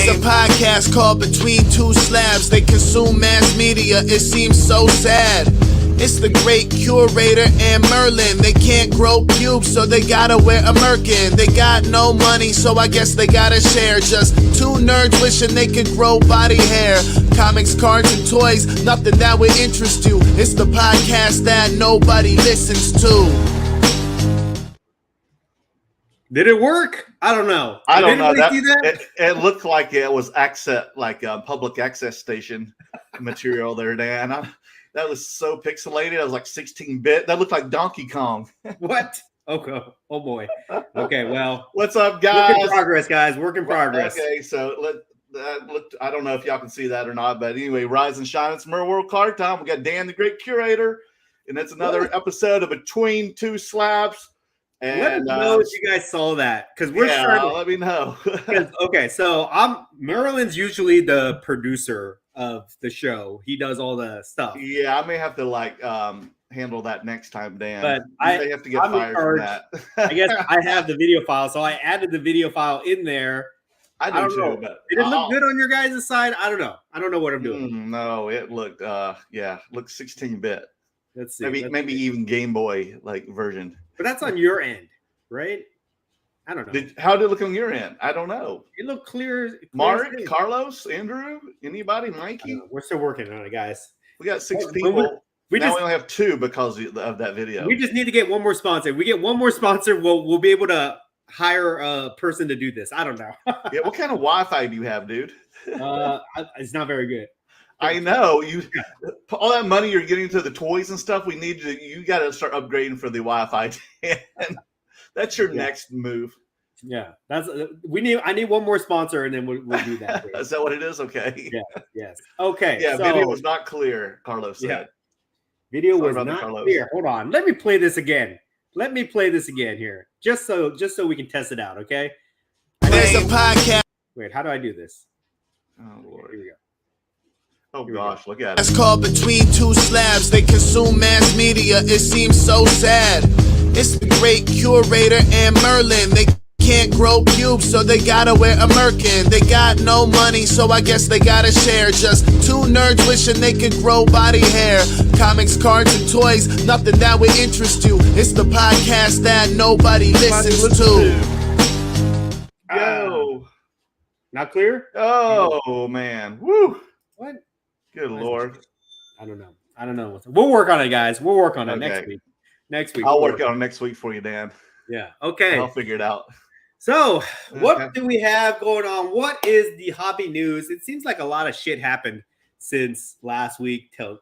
There's a podcast called Between Two Slabs. They consume mass media. It seems so sad. It's the great Curator and Merlin. They can't grow pubes, so they gotta wear a merkin. They got no money, so I guess they gotta share. Just two nerds wishing they could grow body hair. Comics, cards, and toys, nothing that would interest you. It's the podcast that nobody listens to. Did it work? I don't know. I don't know. See that? It looked like it was access, like a public access station material there, Dan. That was so pixelated. It was like 16-bit. That looked like Donkey Kong. What? Okay. Oh boy. Okay. Well, what's up, guys? Work in progress, guys. Work in progress. Okay. So I don't know if y'all can see that or not, but anyway, rise and shine. It's Merleworld card time. We got Dan, the great Curator, and it's another episode of Between Two Slabs. And, let me know if you guys saw that, because we're starting. Let me know. Okay, so Merlin's usually the producer of the show. He does all the stuff. Yeah, I may have to handle that next time, Dan. But I have to get fired from that. I guess I have the video file, so I added the video file in there. I don't know. But did it look good on your guys' side? I don't know. I don't know what I'm doing. No, it looked looked 16-bit. Let's see. Maybe even Game Boy version. But that's on your end, right? I don't know. How did it look on your end? I don't know. It looked clear. Mark, Carlos, Andrew, anybody, Mikey? We're still working on it, guys. We got 6 people. We only have 2 because of that video. We just need to get one more sponsor. If we get one more sponsor, we'll be able to hire a person to do this. I don't know. Yeah, what kind of Wi-Fi do you have, dude? It's not very good. I know all that money you're getting to the toys and stuff. You got to start upgrading for the Wi-Fi. That's your next move. Yeah, I need one more sponsor, and then we'll do that. Is that what it is? Okay. Yeah. Yes. Okay. Yeah. Video was not clear. Carlos said. Yeah. Video was not clear. Hold on. Let me play this again. Here, just so we can test it out. Okay. There's a podcast. Wait, how do I do this? Oh Lord. Here we go. Oh gosh, look at it. It's called Between Two Slabs. They consume mass media. It seems so sad. It's the great Curator and Merlin. They can't grow pubes, so they gotta wear a merkin. They got no money, so I guess they gotta share. Just two nerds wishing they could grow body hair. Comics, cards, and toys, nothing that would interest you. It's the podcast that nobody listens to. Yo. Not clear? Oh man. Woo. What? Good Lord. I don't know. We'll work on it, guys. We'll work on it next week. I'll work on it next week for you, Dan. Yeah. Okay. I'll figure it out. So, what do we have going on? What is the hobby news? It seems like a lot of shit happened since last week till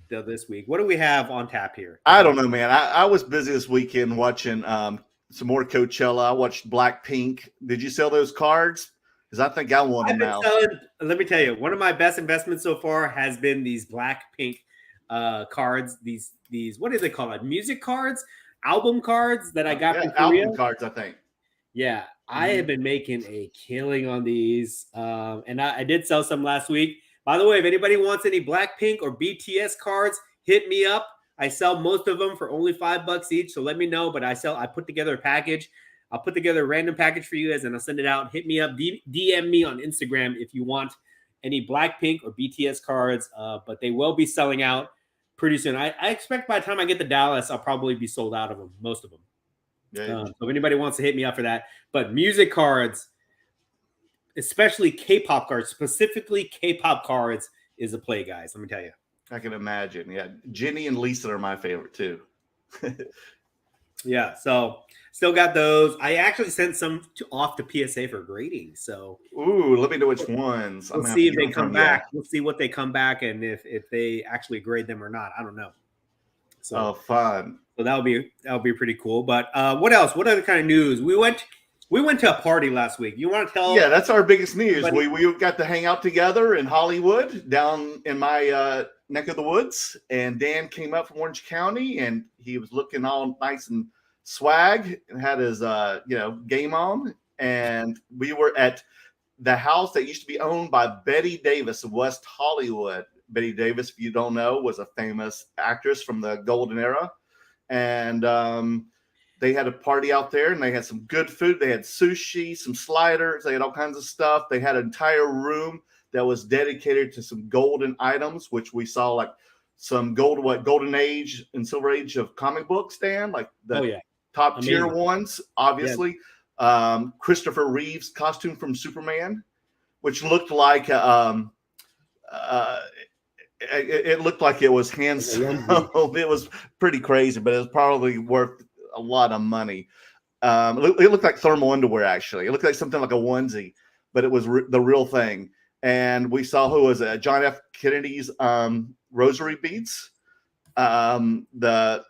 this week. What do we have on tap here? I don't know, man. I was busy this weekend watching some more Coachella. I watched Blackpink. Did you sell those cards? Because I think I want them now. Let me tell you, one of my best investments so far has been these Blackpink cards. These what do they call it? Music cards, album cards that I got from Korea. Album cards, I think. Yeah, I have been making a killing on these, and I did sell some last week. By the way, if anybody wants any Blackpink or BTS cards, hit me up. I sell most of them for only $5 each, so let me know. But I put together a package. I'll put together a random package for you guys, and I'll send it out. Hit me up, DM me on Instagram if you want any Blackpink or BTS cards. But they will be selling out pretty soon. I expect by the time I get to Dallas, I'll probably be sold out of them, most of them. Yeah. So if anybody wants to hit me up for that, but music cards, especially K-pop cards, specifically K-pop cards, is a play, guys. Let me tell you. I can imagine. Yeah, Jenny and Lisa are my favorite too. Yeah, so still got those. I actually sent some off to PSA for grading. So, let me know which ones. We'll see if they come back. We'll see what they come back and if they actually grade them or not. I don't know. So fun. So that'll be pretty cool. But what else? What other kind of news? We went to a party last week. You want to tell? Yeah, that's our biggest news. We got to hang out together in Hollywood, down in my neck of the woods. And Dan came up from Orange County, and he was looking all nice and swag, and had his game on. And we were at the house that used to be owned by Betty Davis of West Hollywood. Betty Davis, if you don't know, was a famous actress from the golden era. And they had a party out there, and they had some good food. They had sushi, some sliders. They had all kinds of stuff. They had an entire room that was dedicated to some golden items, which we saw like some golden age and silver age of comic books, Dan, like the top tier ones, obviously. Yeah. Christopher Reeve's costume from Superman, which looked like it looked like it was hand sewn. It was pretty crazy, but it was probably worth a lot of money. It looked like thermal underwear, actually. It looked like something like a onesie, but it was the real thing. And we saw who was John F. Kennedy's rosary beads. The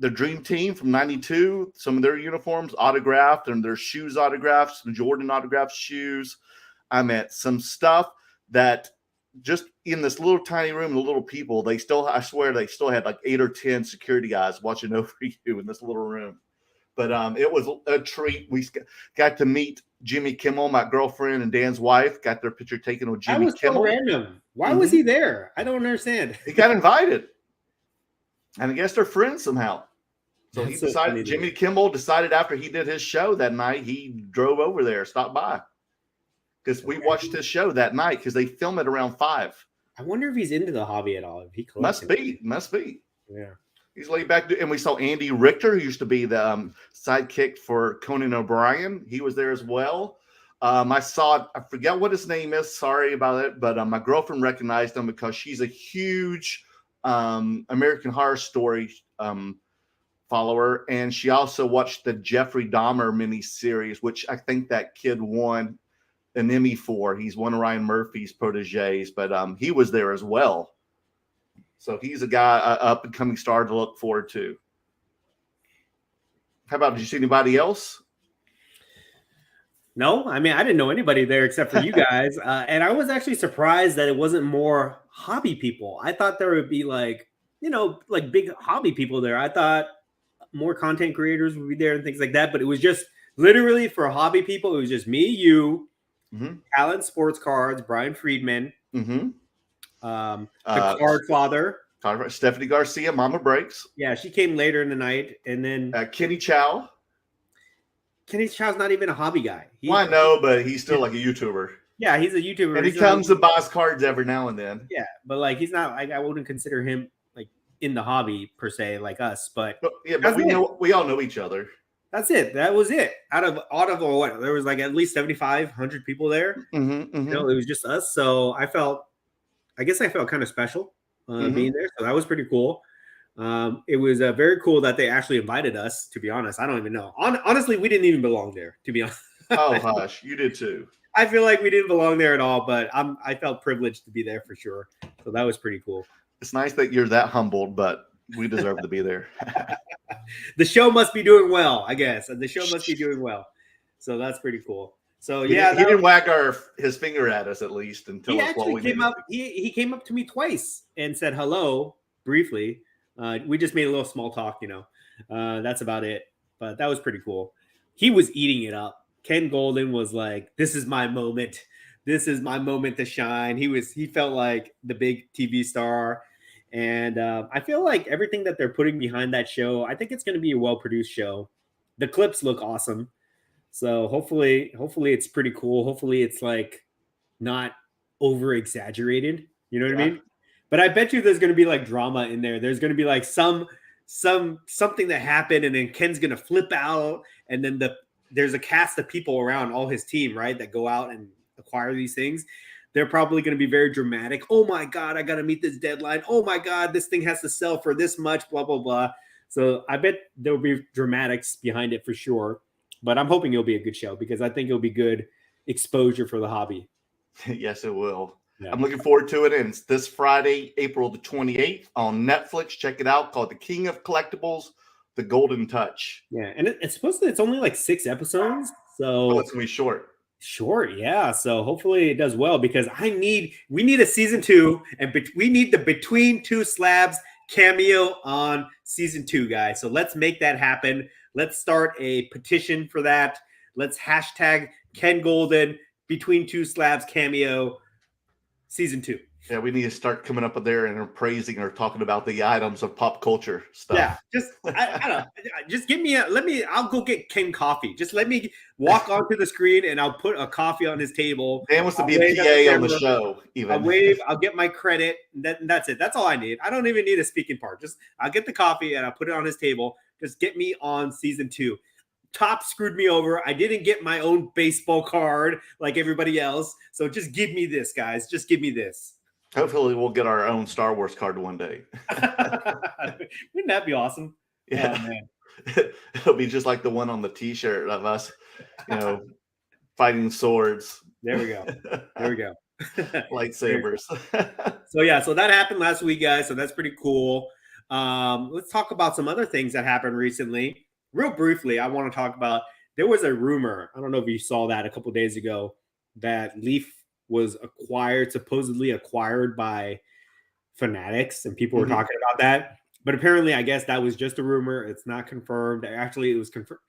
Dream Team from '92, some of their uniforms autographed and their shoes autographed, some Jordan autographed shoes. I meant some stuff that just in this little tiny room, the little people, I swear they still had like 8 or 10 security guys watching over you in this little room. But it was a treat. We got to meet Jimmy Kimmel, my girlfriend and Dan's wife, got their picture taken with Jimmy Kimmel. So random. Why was he there? I don't understand. He got invited. And I guess they're friends somehow. So he decided, Jimmy Kimmel decided after he did his show that night, he drove over there, stopped by. Because we watched his show that night because they film it around 5. I wonder if he's into the hobby at all. If he must be. Yeah. He's laid back. And we saw Andy Richter, who used to be the sidekick for Conan O'Brien. He was there as well. I forget what his name is. Sorry about it. But my girlfriend recognized him because she's a huge American Horror Story follower. And she also watched the Jeffrey Dahmer miniseries, which I think that kid won an Emmy for. He's one of Ryan Murphy's proteges, but he was there as well. So he's a guy, up and coming star to look forward to. How about, did you see anybody else? No, I mean, I didn't know anybody there except for you guys. And I was actually surprised that it wasn't more hobby people. I thought there would be like big hobby people there. I thought more content creators would be there and things like that, but it was just literally for hobby people. It was just me, you, Alan Sports Cards, Brian Friedman, the Card Father, Stephanie Garcia, Mama Breaks. Yeah, she came later in the night, and then Kenny Chow. Kenny Chow's not even a hobby guy. I know, but he's still like a YouTuber. Yeah, he's a YouTuber, and he comes and buys cards every now and then. Yeah, but like he's not. I wouldn't consider him like in the hobby per se, like us. But we all know each other. That's it. That was it. Out of what? There was like at least 7,500 people there. It was just us. So I felt kind of special being there. So that was pretty cool. It was very cool that they actually invited us, to be honest. I don't even know. Honestly, we didn't even belong there, to be honest. Oh, hush. You did too. I feel like we didn't belong there at all, but I felt privileged to be there for sure. So that was pretty cool. It's nice that you're that humbled, but we deserve to be there. The show must be doing well, I guess. The show must be doing well. So that's pretty cool. So he didn't wag his finger at us at least and tell us what we did. He came up to me twice and said hello briefly. We just made a little small talk, that's about it. But that was pretty cool. He was eating it up. Ken Goldin was like, "This is my moment. This is my moment to shine." He felt like the big TV star. And I feel like everything that they're putting behind that show, I think it's going to be a well-produced show. The clips look awesome. So hopefully it's pretty cool. Hopefully it's like not over-exaggerated. You know what I mean? But I bet you there's going to be like drama in there. There's going to be like something that happened, and then Ken's going to flip out, and then there's a cast of people around all his team, right, that go out and acquire these things. They're probably going to be very dramatic. Oh my God, I got to meet this deadline. Oh my God, this thing has to sell for this much, blah, blah, blah. So I bet there'll be dramatics behind it for sure. But I'm hoping it'll be a good show because I think it'll be good exposure for the hobby. Yes, it will. Yeah. I'm looking forward to it. And it's this Friday, April the 28th on Netflix. Check it out, called The King of Collectibles, The Goldin Touch. Yeah, and it's only like 6 episodes. So it's going to be short. Short, yeah. So hopefully it does well because we need a season 2, and we need the Between Two Slabs cameo on season 2, guys. So let's make that happen. Let's start a petition for that. Let's hashtag Ken Goldin Between Two Slabs cameo season 2. Yeah, we need to start coming up with there and praising or talking about the items of pop culture stuff. Yeah, just I don't know. Just give me I'll go get Ken coffee. Just let me walk onto the screen and I'll put a coffee on his table. Dan wants to be wave a at the PA on the camera. show. Even I'll wave. I'll get my credit. That's it. That's all I need. I don't even need a speaking part. Just I'll get the coffee and I'll put it on his table. Just get me on season 2. Top screwed me over. I didn't get my own baseball card like everybody else. So just give me this, guys. Just give me this. Hopefully, we'll get our own Star Wars card one day. Wouldn't that be awesome? Yeah, oh, man. It'll be just like the one on the T-shirt of us, fighting swords. There we go. There we go. Lightsabers. So that happened last week, guys. So that's pretty cool. Let's talk about some other things that happened recently. Real briefly, I want to talk about, there was a rumor, I don't know if you saw that a couple of days ago, that Leaf was supposedly acquired by Fanatics, and people were talking about that. But apparently, I guess that was just a rumor. It's not confirmed. Actually, it was confirmed.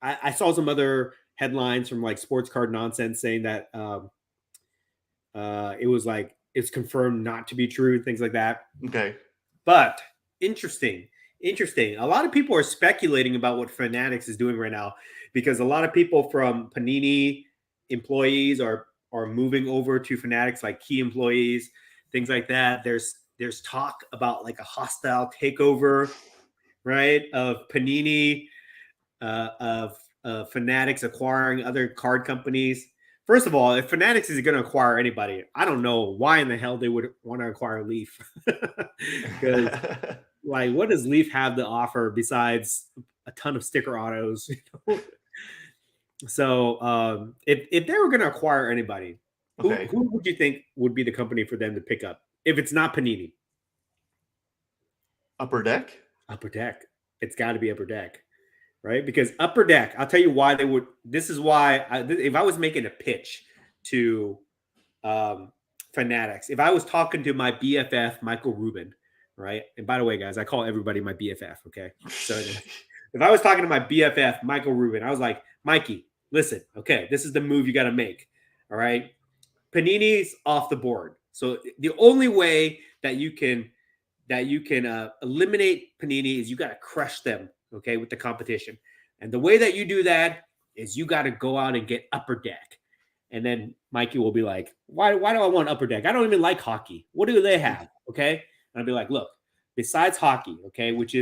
I saw some other headlines from like Sports Card Nonsense saying that it was like it's confirmed not to be true, things like that. Okay. But interesting. A lot of people are speculating about what Fanatics is doing right now, because a lot of people from Panini employees are moving over to Fanatics, like key employees, things like that. There's talk about like a hostile takeover, right, of Panini, of Fanatics acquiring other card companies. First of all, if Fanatics is going to acquire anybody, I don't know why in the hell they would want to acquire Leaf. Because like, what does Leaf have to offer besides a ton of sticker autos? So if they were going to acquire anybody, who would you think would be the company for them to pick up if it's not Panini? Upper Deck? Upper Deck. It's got to be Upper Deck, right? Because Upper Deck, I'll tell you why they would. This is why, if I was making a pitch to Fanatics, if I was talking to my BFF, Michael Rubin, right? And by the way, guys, I call everybody my BFF, okay? So if I was talking to my BFF, Michael Rubin, I was like, Mikey, listen, okay, this is the move you got to make, all right? Panini's off the board. So the only way that you can eliminate Panini is you got to crush them, okay, with the competition. And the way that you do that is you got to go out and get Upper Deck. And then Mikey will be like, why do I want Upper Deck? I don't even like hockey. What do they have? Okay. And I'll be like, look, besides hockey, okay, which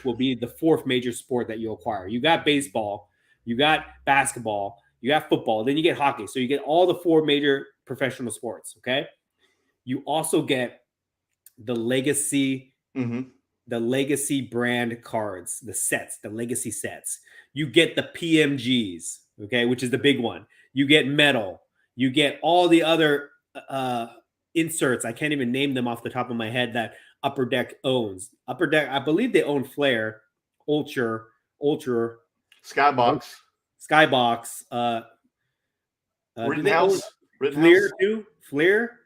will be the 4th major sport that you acquire. You got baseball, you got basketball, you got football, then you get hockey. So you get all the 4 major professional sports, okay? You also get the legacy, the legacy brand cards, the sets, the legacy sets. You get the PMGs, okay, which is the big one. You get metal. You get all the other inserts. I can't even name them off the top of my head that Upper Deck owns. Upper Deck, I believe they own Flair, Ultra, Skybox, Rittenhouse, Flair too. Flair,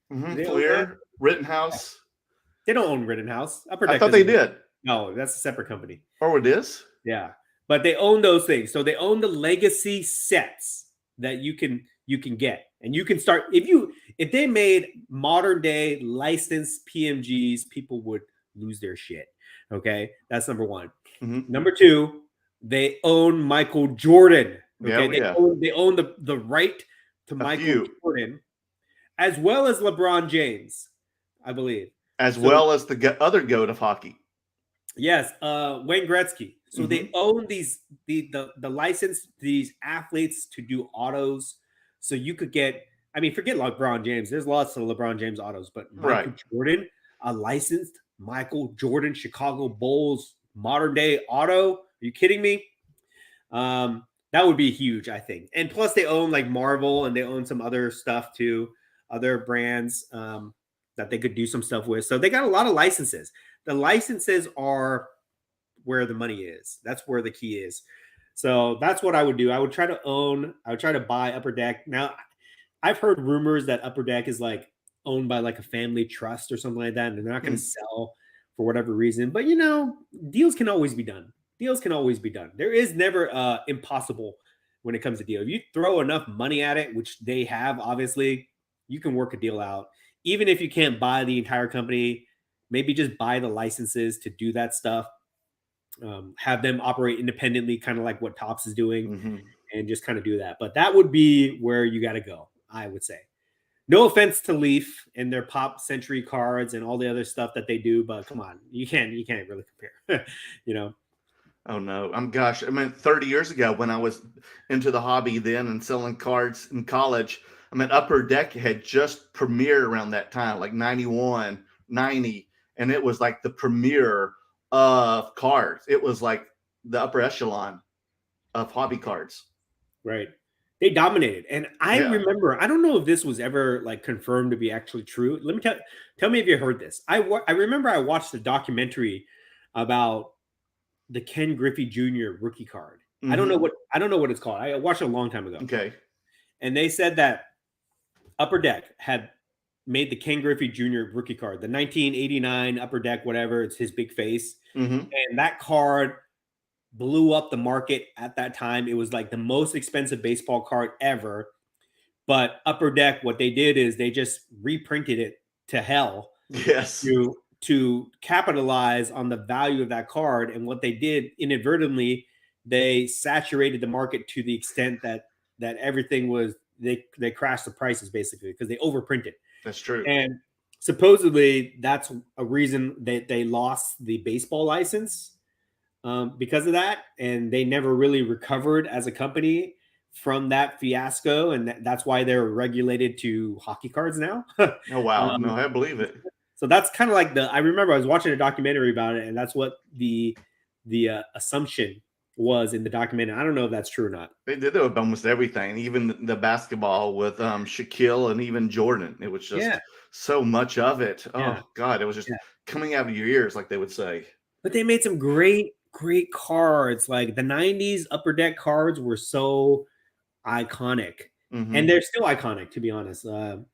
Flair, Rittenhouse. They don't own Rittenhouse. Upper Deck. I thought they did. No, that's a separate company. Oh, it is? Yeah, but they own those things. So they own the legacy sets that you can get, and you can start if they made modern day licensed PMGs, people would lose their shit. Okay, that's number one. Number two, they own Michael Jordan. Okay, they own the right to Michael Jordan, as well as LeBron James, I believe. As well as the other goat of hockey. Yes, Wayne Gretzky. So they own the license these athletes to do autos. So you could get, I mean, forget LeBron James. There's lots of LeBron James autos, but Michael Jordan, a licensed Michael Jordan Chicago Bulls modern day auto. Are you kidding me? That would be huge, I think. And plus they own like Marvel and they own some other stuff too, other brands that they could do some stuff with. So they got a lot of licenses. The licenses are where the money is. That's where the key is. So that's what I would do. I would try to buy Upper Deck. Now, I've heard rumors that Upper Deck is like owned by like a family trust or something like that, and they're not going to sell for whatever reason. But deals can always be done. There is never impossible when it comes to deal. If you throw enough money at it, which they have, obviously, you can work a deal out. even if you can't buy the entire company, maybe just buy the licenses to do that stuff. Have them operate independently, kind of like what Topps is doing, and just kind of do that. But that would be where you got to go, I would say. No offense to Leaf and their Pop Century cards and all the other stuff that they do, but come on, you can't really compare, you know. Oh no, gosh, I mean, 30 years ago when I was into the hobby then and selling cards in college, I mean, Upper Deck had just premiered around that time, like 91, 90, and it was like the premiere of cards. It was like the upper echelon of hobby cards. Right. They dominated. And I remember, I don't know if this was ever like confirmed to be actually true. Let me tell me if you heard this. I remember I watched a documentary about the Ken Griffey Jr. rookie card. I don't know what it's called. I watched it a long time ago. Okay. And they said that Upper Deck had made the Ken Griffey Jr. rookie card, the 1989 Upper Deck, whatever. It's his big face. And that card blew up the market at that time. It was like the most expensive baseball card ever. But Upper Deck, what they did is they just reprinted it to hell. Yes. To capitalize on the value of that card. And what they did inadvertently, they saturated the market to the extent that everything was, they crashed the prices basically because they overprinted. That's true. And supposedly that's a reason that they lost the baseball license because of that. And they never really recovered as a company from that fiasco. And that's why they're regulated to hockey cards now. Oh, wow. No, I believe it. So that's kind of like I remember I was watching a documentary about it, and that's what the assumption was in the documentary. I don't know if that's true or not. They did it with almost everything, even the basketball with Shaquille and even Jordan. It was just so much of it. Oh, God, it was just coming out of your ears, like they would say. But they made some great cards. Like the 90s Upper Deck cards were so iconic. And they're still iconic, to be honest. So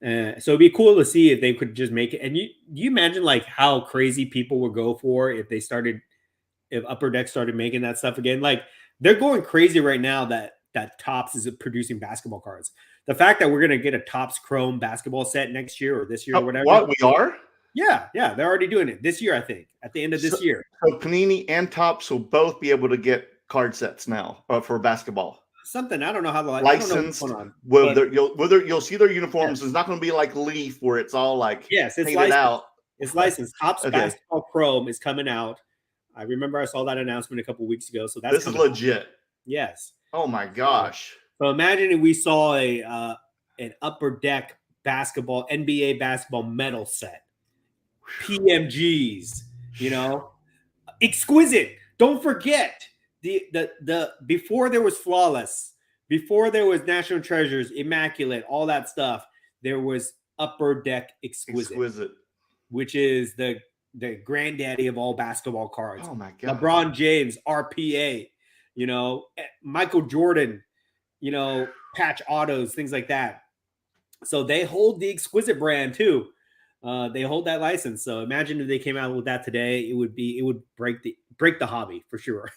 it'd be cool to see if they could just make it. And you imagine like how crazy people would go for if Upper Deck started making that stuff again. Like they're going crazy right now that Topps is producing basketball cards. The fact that we're going to get a Topps Chrome basketball set next year or this year or whatever. What, we are? Yeah. They're already doing it this year, I think, at the end of this year. So Panini and Topps will both be able to get card sets now for basketball. Something I don't know how the licensed. You'll see their uniforms. It's not going to be like Leaf where it's all like it's painted licensed. out. It's licensed. Topps Basketball Chrome is coming out. I remember I saw that announcement a couple weeks ago. So this is legit. Out. Yes. Oh my gosh. So imagine if we saw an Upper Deck basketball NBA basketball medal set, PMGs. Exquisite. Don't forget. The before there was Flawless, before there was National Treasures, Immaculate, all that stuff, there was Upper Deck Exquisite, which is the granddaddy of all basketball cards. Oh my God. LeBron James, RPA, Michael Jordan, patch autos, things like that. So they hold the Exquisite brand too. They hold that license. So imagine if they came out with that today, it would break the hobby for sure.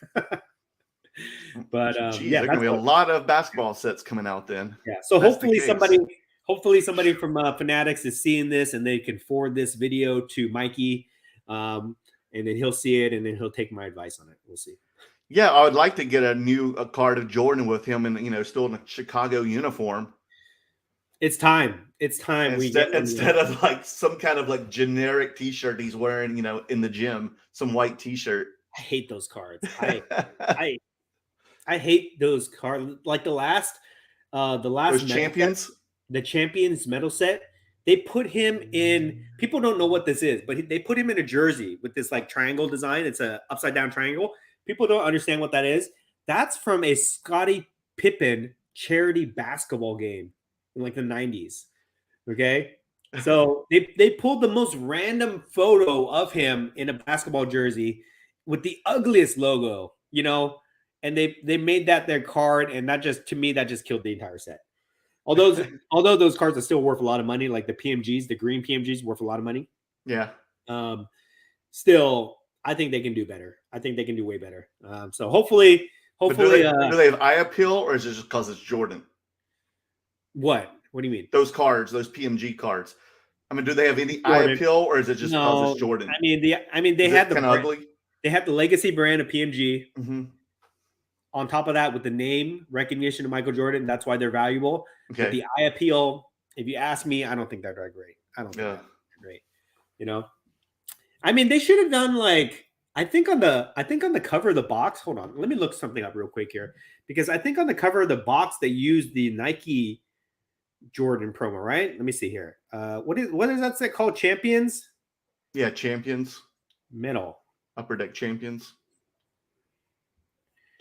But there's gonna be a lot of basketball sets coming out then. Yeah. So hopefully somebody from Fanatics is seeing this and they can forward this video to Mikey, and then he'll see it and then he'll take my advice on it. We'll see. Yeah, I would like to get a card of Jordan with him and still in a Chicago uniform. It's time. It's time. Instead of like some kind of like generic T-shirt he's wearing, in the gym, some white T-shirt. I hate those cards. I hate those cards. Like the last champions, the champions medal set. They put him in. People don't know what this is, but they put him in a jersey with this like triangle design. It's a upside down triangle. People don't understand what that is. That's from a Scottie Pippen charity basketball game in like the 90s. Okay. So they pulled the most random photo of him in a basketball jersey with the ugliest logo, and they made that their card. And that just killed the entire set. Although those cards are still worth a lot of money, like the PMGs, the green PMGs worth a lot of money. Yeah. Still, I think they can do better. I think they can do way better. So hopefully, do they have eye appeal, or is it just because it's Jordan? What do you mean? Those cards, those PMG cards. I mean, do they have any eye appeal, or is it just because it's Jordan? I mean, they had the ugly. They have the legacy brand of PMG. Mm-hmm. On top of that, with the name recognition of Michael Jordan, that's why they're valuable. Okay. But the eye appeal, if you ask me, I don't think they're that great. I don't think they're great. You know, I mean, they should have done like I think on the cover of the box. Hold on, let me look something up real quick here, because I think on the cover of the box they used the Nike Jordan promo, right? Let me see here. What is that set called? Champions? Yeah, Champions. Middle. Upper Deck Champions.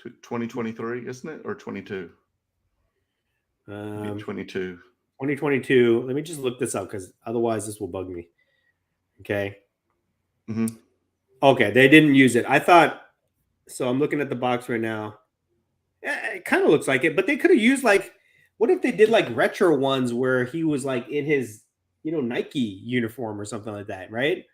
2023, isn't it? Or 22? 22. 2022. Let me just look this up because otherwise this will bug me. Okay. Mm-hmm. Okay, they didn't use it. I thought so. I'm looking at the box right now. It kind of looks like it, but they could have used like, what if they did like retro ones where he was like in his, Nike uniform or something like that, right?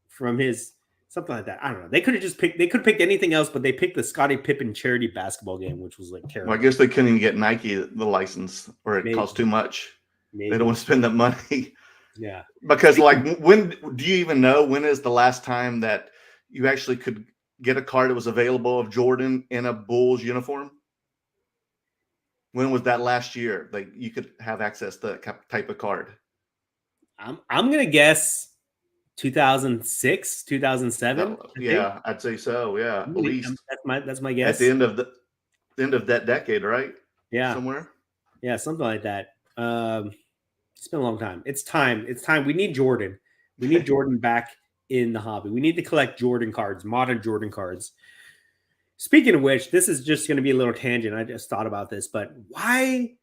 From his something like that. I don't know. They could have just picked. They could have picked anything else, but they picked the Scottie Pippen charity basketball game, which was like terrible. Well, I guess they couldn't even get Nike the license, or it cost too much. Maybe. They don't want to spend that money. Yeah. Because like, when do you even know when is the last time that you actually could get a card that was available of Jordan in a Bulls uniform? When was that last year? Like you could have access to that type of card. I'm gonna guess 2006, 2007. Yeah, I'd say so. Yeah, at least that's my guess. At the end of that decade, right? Yeah, somewhere. Yeah, something like that. It's been a long time. It's time. We need Jordan. We need Jordan back in the hobby. We need to collect Jordan cards, modern Jordan cards. Speaking of which, this is just going to be a little tangent. I just thought about this, but why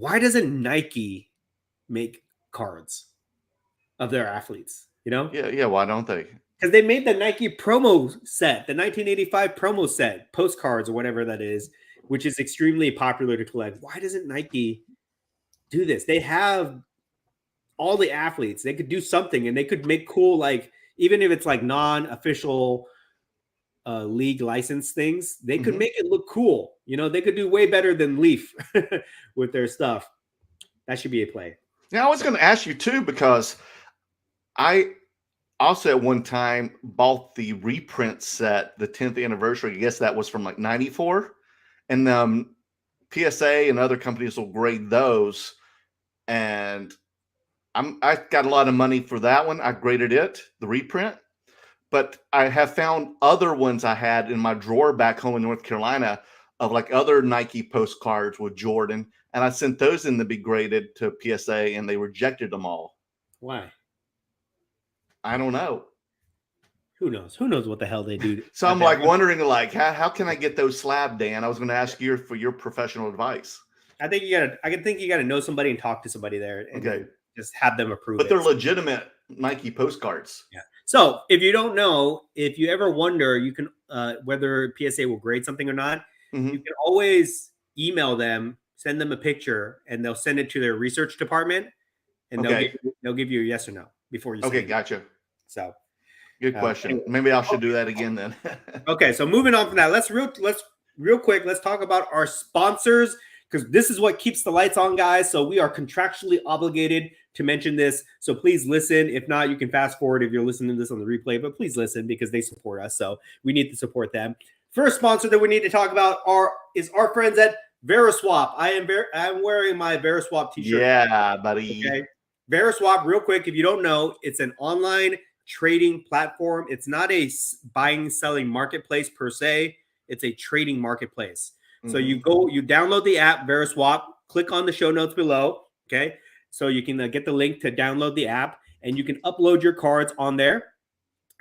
doesn't Nike make cards of their athletes? Yeah. Why don't they? Because they made the Nike promo set, the 1985 promo set, postcards or whatever that is, which is extremely popular to collect. Why doesn't Nike do this? They have all the athletes. They could do something, and they could make cool, like, even if it's like non-official league license things, they could make it look cool. They could do way better than Leaf with their stuff. That should be a play. Now, I was going to ask you too, because I also at one time bought the reprint set, the 10th anniversary. I guess that was from like 94. And PSA and other companies will grade those. And I got a lot of money for that one. I graded it, the reprint. But I have found other ones I had in my drawer back home in North Carolina of like other Nike postcards with Jordan. And I sent those in to be graded to PSA, and they rejected them all. Why? I don't know. Who knows? Who knows what the hell they do? So I'm like wondering, like, how can I get those slab, Dan? I was going to ask you for your professional advice. I think you got to know somebody and talk to somebody there, and just have them approve. But they're legitimate Nike postcards. Yeah. So if you don't know, if you ever wonder, you can whether PSA will grade something or not. You can always email them, send them a picture, and they'll send it to their research department, and they'll give you a yes or no before you. Okay, gotcha. So, good question. Anyway. Maybe I should do that again then. Okay, so moving on from that, let's real quick. Let's talk about our sponsors, because this is what keeps the lights on, guys. So we are contractually obligated to mention this. So please listen. If not, you can fast forward if you're listening to this on the replay, but please listen because they support us. So we need to support them. First sponsor that we need to talk about is our friends at Veriswap. I'm wearing my Veriswap t-shirt. Yeah, buddy. Okay. Veriswap, real quick, if you don't know, it's an online trading platform. It's not a buying, selling marketplace per se. It's a trading marketplace. So you download the app, Veriswap, click on the show notes below, okay? So you can get the link to download the app, and you can upload your cards on there,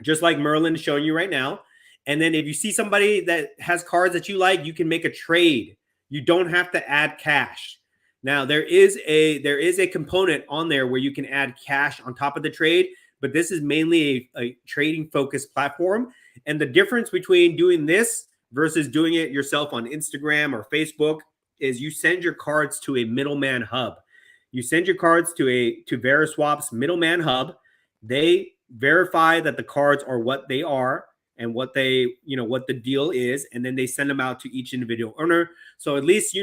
just like Merlin is showing you right now. And then if you see somebody that has cards that you like, you can make a trade. You don't have to add cash. Now, there is a component on there where you can add cash on top of the trade, but this is mainly a trading-focused platform. And the difference between doing this versus doing it yourself on Instagram or Facebook is you send your cards to a middleman hub. You send your cards to Veriswap's middleman hub. They verify that the cards are what they are and what what the deal is, and then they send them out to each individual owner. So at least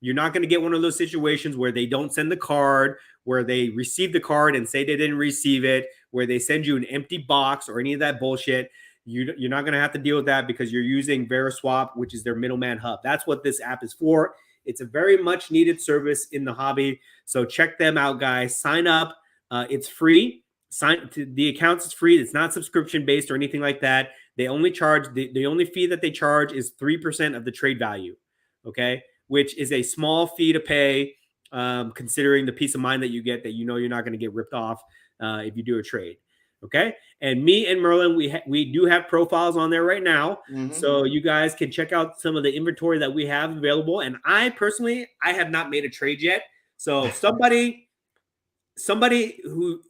You're not going to get one of those situations where they don't send the card, where they receive the card and say they didn't receive it, where they send you an empty box or any of that bullshit. You're not going to have to deal with that because you're using Veriswap, which is their middleman hub. That's what this app is for. It's a very much needed service in the hobby. So check them out, guys. Sign up. It's free. The account is free. It's not subscription based or anything like that. They only charge the only fee that they charge is 3% of the trade value. Okay, which is a small fee to pay, considering the peace of mind that you get that you're not going to get ripped off if you do a trade. Okay, and me and Merlin, we do have profiles on there right now, so you guys can check out some of the inventory that we have available. And I personally, I have not made a trade yet. So somebody who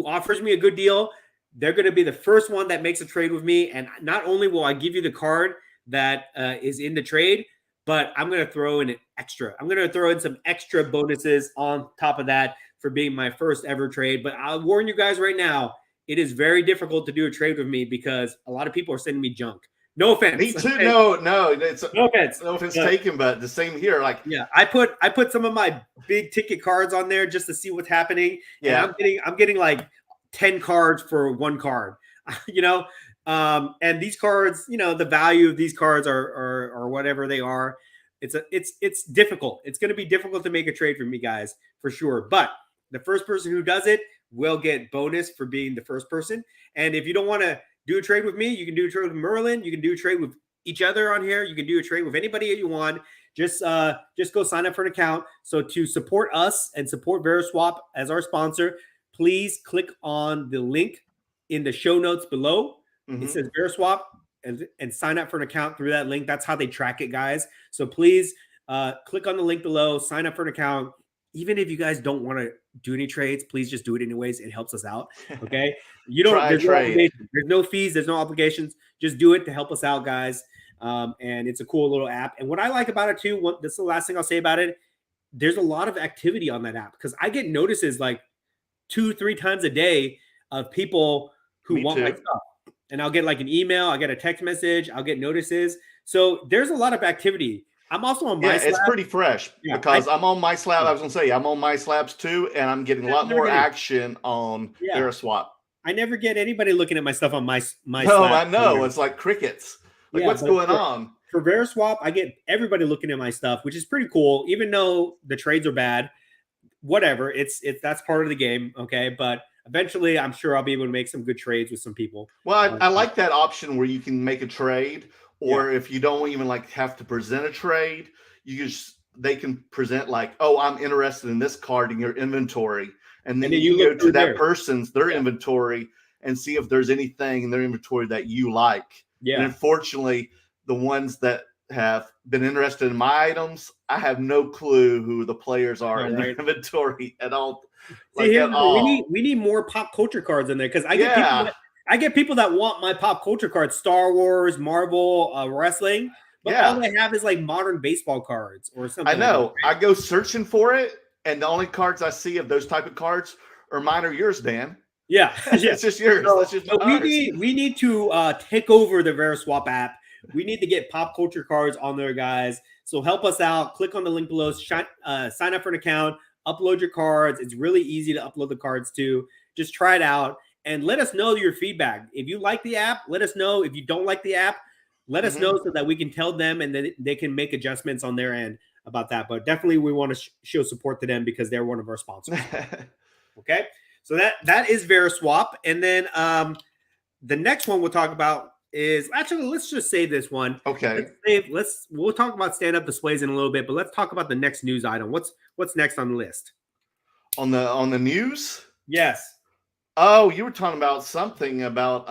offers me a good deal, they're going to be the first one that makes a trade with me. And not only will I give you the card that is in the trade, but I'm going to throw in an extra. I'm going to throw in some extra bonuses on top of that for being my first ever trade. But I'll warn you guys right now, it is very difficult to do a trade with me because a lot of people are sending me junk. No offense. Me too. Okay? No offense. No offense taken, but the same here. Like, yeah, I put some of my big ticket cards on there just to see what's happening. Yeah, and I'm getting like 10 cards for one card. And these cards, the value of these cards are whatever they are. It's difficult. It's going to be difficult to make a trade for me, guys, for sure. But the first person who does it will get bonus for being the first person. And if you don't want to do a trade with me, you can do a trade with Merlin. You can do a trade with each other on here. You can do a trade with anybody you want. Just go sign up for an account. So to support us and support Veriswap as our sponsor, please click on the link in the show notes below. It says Veriswap and sign up for an account through that link. That's how they track it, guys. So please click on the link below, sign up for an account. Even if you guys don't want to do any trades, please just do it anyways. It helps us out. Okay. There's no fees. There's no obligations. Just do it to help us out, guys. And it's a cool little app. And what I like about it too, this is the last thing I'll say about it. There's a lot of activity on that app because I get notices like 2-3 times a day of people who want my stuff. And I'll get like an email, I'll get a text message, I'll get notices. So there's a lot of activity. I'm also on my slab. It's pretty fresh because I'm on my slab. I was going to say, I'm on my slabs too, and I'm getting a lot more action on Veriswap. I never get anybody looking at my stuff on my No, slab. I know. It's like crickets. Like, what's going on? For Veriswap, I get everybody looking at my stuff, which is pretty cool, even though the trades are bad. Whatever. That's part of the game, okay? But eventually, I'm sure I'll be able to make some good trades with some people. Well, I like that option where you can make a trade, or if you don't even like have to present a trade, they can present like, oh, I'm interested in this card in your inventory, and then you go to that person's inventory and see if there's anything in their inventory that you like. Yeah. And unfortunately, the ones that have been interested in my items, I have no clue who the players are in their inventory at all. See, we need more pop culture cards in there because I get people that want my pop culture cards, Star Wars, Marvel, wrestling, but all they have is like modern baseball cards or something. I know. Like that, right? I go searching for it, and the only cards I see of those type of cards are mine or yours, Dan. Yeah, it's just yours. We need to take over the Veriswap app. We need to get pop culture cards on there, guys. So help us out. Click on the link below. Sign up for an account. Upload your cards. It's really easy to upload the cards too. Just try it out and let us know your feedback. If you like the app, let us know. If you don't like the app, let us know so that we can tell them and then they can make adjustments on their end about that. But definitely we want to show support to them because they're one of our sponsors. Okay. So that is Veriswap. And then the next one we'll talk about is actually, let's just save this one. Okay. We'll talk about stand-up displays in a little bit, but let's talk about the next news item. What's next on the list? On the news? Yes. Oh, you were talking about something about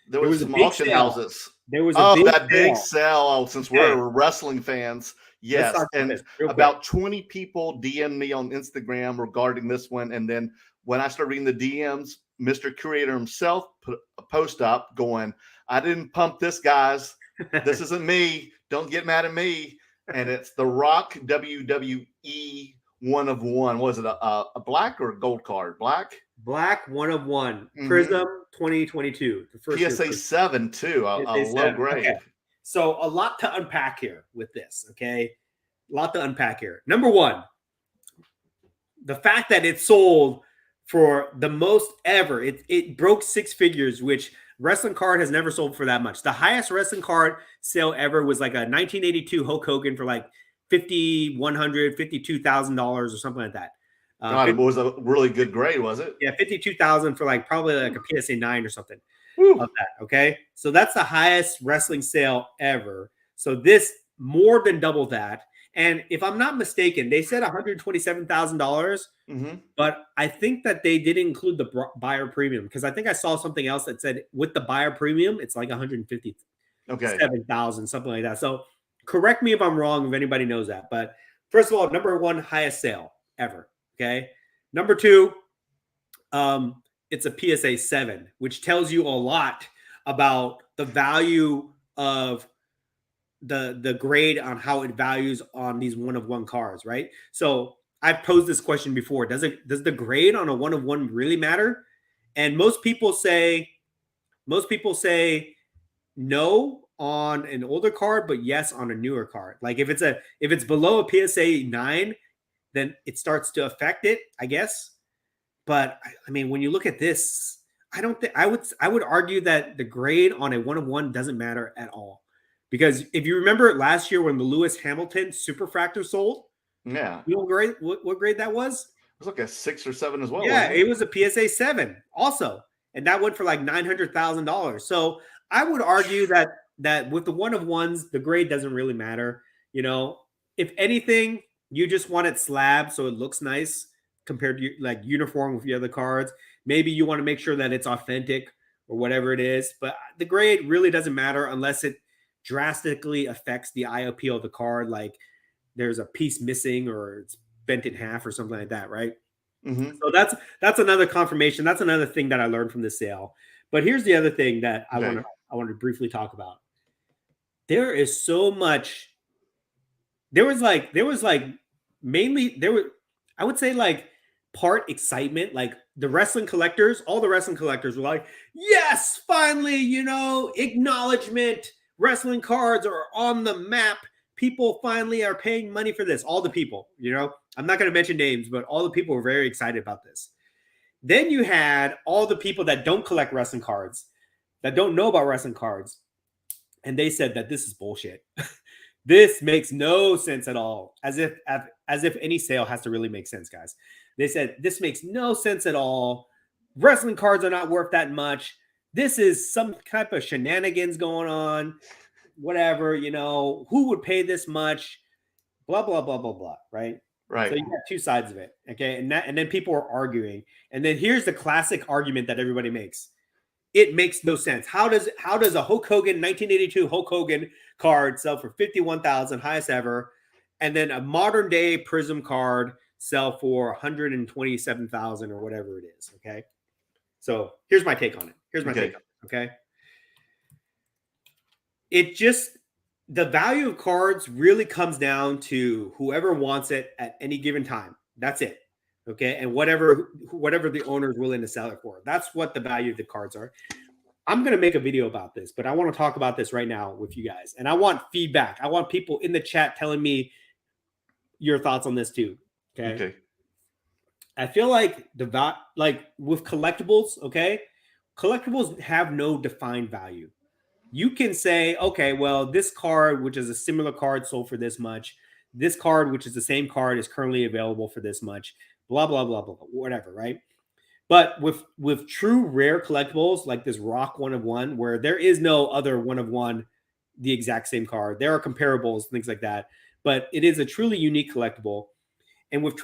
there was some auction houses. There was a big sale. Oh, since we're wrestling fans. Yes. And about 20 people DM'd me on Instagram regarding this one. And then when I started reading the DMs, Mr. Curator himself put a post up going, I didn't pump this, guys. This isn't me. Don't get mad at me. And it's the Rock WWE 1 of 1. Was it a black or a gold card? Black 1 of 1. Prism 2022. The first PSA 7 too. A low grade. Okay. So a lot to unpack here with this. Okay. lot to unpack here. Number one, the fact that it sold for the most ever. It broke 6 figures, which wrestling card has never sold for that much. The highest wrestling card sale ever was like a 1982 Hulk Hogan for like $5,100, $52,000 or something like that. God, it was a really good grade, was it? Yeah, 52,000 for like probably like a PSA 9 or something. Woo. Of that. Okay, so that's the highest wrestling sale ever. So this more than double that. And if I'm not mistaken, they said $127,000, but I think that they didn't include the buyer premium, because I think I saw something else that said with the buyer premium, it's like $157,000, something like that. So correct me if I'm wrong, if anybody knows that. But first of all, number one, highest sale ever. Okay. Number two, it's a PSA 7, which tells you a lot about the value of the grade on how it values on these 1-of-1 cards, right? So I've posed this question before. Does the grade on a 1-of-1 really matter? And most people say no on an older card, but yes on a newer card. Like if it's below a PSA 9, then it starts to affect it, I guess. But I mean, when you look at this, I would argue that the grade on a 1-of-1 doesn't matter at all. Because if you remember last year when the Lewis Hamilton Superfractor sold, yeah, you know what grade that was? It was like a 6 or 7 as well. Yeah, it was a PSA 7 also, and that went for like $900,000. So I would argue that with the 1-of-1s, the grade doesn't really matter. You know, if anything, you just want it slab so it looks nice compared to like uniform with the other cards. Maybe you want to make sure that it's authentic or whatever it is, but the grade really doesn't matter unless it drastically affects the eye appeal of the card, like there's a piece missing or it's bent in half or something like that, right? So that's another confirmation. That's another thing that I learned from the sale. But here's the other thing that I want to briefly talk about. There is so much. There was mainly I would say like part excitement, like the wrestling collectors, all the wrestling collectors were like, yes, finally, acknowledgement. Wrestling cards are on the map. People finally are paying money for this. All the people, I'm not going to mention names, but all the people were very excited about this. Then you had all the people that don't collect wrestling cards, that don't know about wrestling cards. And they said that this is bullshit. This makes no sense at all. As if any sale has to really make sense, guys. They said this makes no sense at all. Wrestling cards are not worth that much. This is some type of shenanigans going on, whatever, who would pay this much, blah, blah, blah, blah, blah, right? Right. So you got two sides of it, okay? And then people are arguing. And then here's the classic argument that everybody makes. It makes no sense. How does a Hulk Hogan 1982 Hulk Hogan card sell for $51,000, highest ever, and then a modern day Prism card sell for $127,000 or whatever it is, okay? So here's my take on it. Okay. The value of cards really comes down to whoever wants it at any given time. That's it. Okay. And whatever the owner is willing to sell it for. That's what the value of the cards are. I'm going to make a video about this, but I want to talk about this right now with you guys. And I want feedback. I want people in the chat telling me your thoughts on this too. Okay. I feel like with collectibles, okay, collectibles have no defined value. You can say, okay, well, this card, which is a similar card, sold for this much. This card, which is the same card, is currently available for this much. Blah, blah, blah, blah, blah, whatever, right? But with true rare collectibles, like this Rock 1-of-1, where there is no other 1-of-1, the exact same card. There are comparables, things like that. But it is a truly unique collectible. And with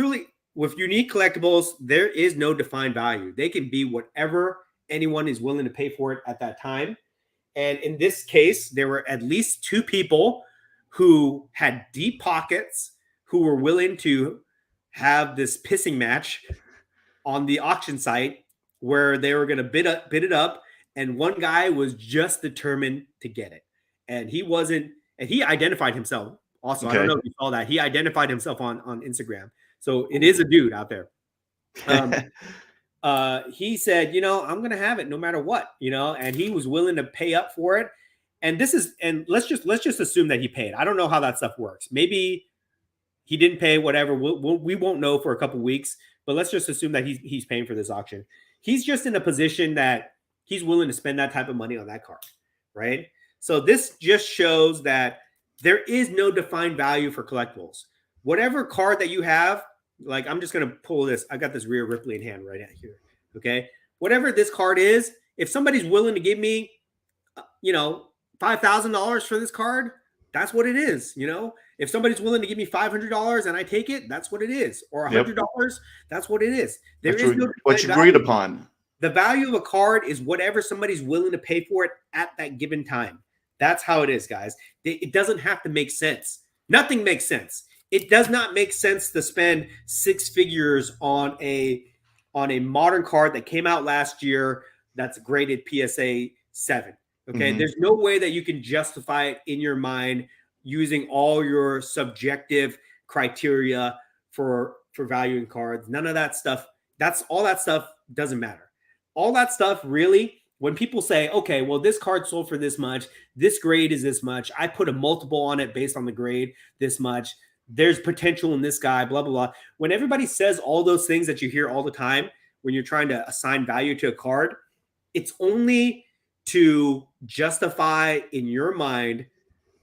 unique collectibles, there is no defined value. They can be whatever anyone is willing to pay for it at that time. And in this case, there were at least 2 people who had deep pockets who were willing to have this pissing match on the auction site where they were going to bid it up. And one guy was just determined to get it. And he identified himself also. Okay. I don't know if you saw that. He identified himself on Instagram. So it is a dude out there. He said, I'm going to have it no matter what, and he was willing to pay up for it. And let's just assume that he paid. I don't know how that stuff works. Maybe He didn't pay whatever. We won't know for a couple weeks, but let's just assume that he's paying for this auction. He's just in a position that he's willing to spend that type of money on that card, right? So this just shows that there is no defined value for collectibles. Whatever card that you have, like I'm just going to pull this. I got this Rhea Ripley in hand right here. Okay. Whatever this card is, if somebody's willing to give me, $5,000 for this card, that's what it is. If somebody's willing to give me $500 and I take it, that's what it is. Or $100, that's what it is. There is no what you agreed upon. The value of a card is whatever somebody's willing to pay for it at that given time. That's how it is, guys. It doesn't have to make sense. Nothing makes sense. It does not make sense to spend 6 figures on a modern card that came out last year that's graded PSA 7. Okay, there's no way that you can justify it in your mind using all your subjective criteria for valuing cards. None of that stuff. All that stuff doesn't matter. All that stuff really, when people say, okay, well, this card sold for this much, this grade is this much, I put a multiple on it based on the grade this much, there's potential in this guy, blah, blah, blah. When everybody says all those things that you hear all the time when you're trying to assign value to a card, it's only to justify in your mind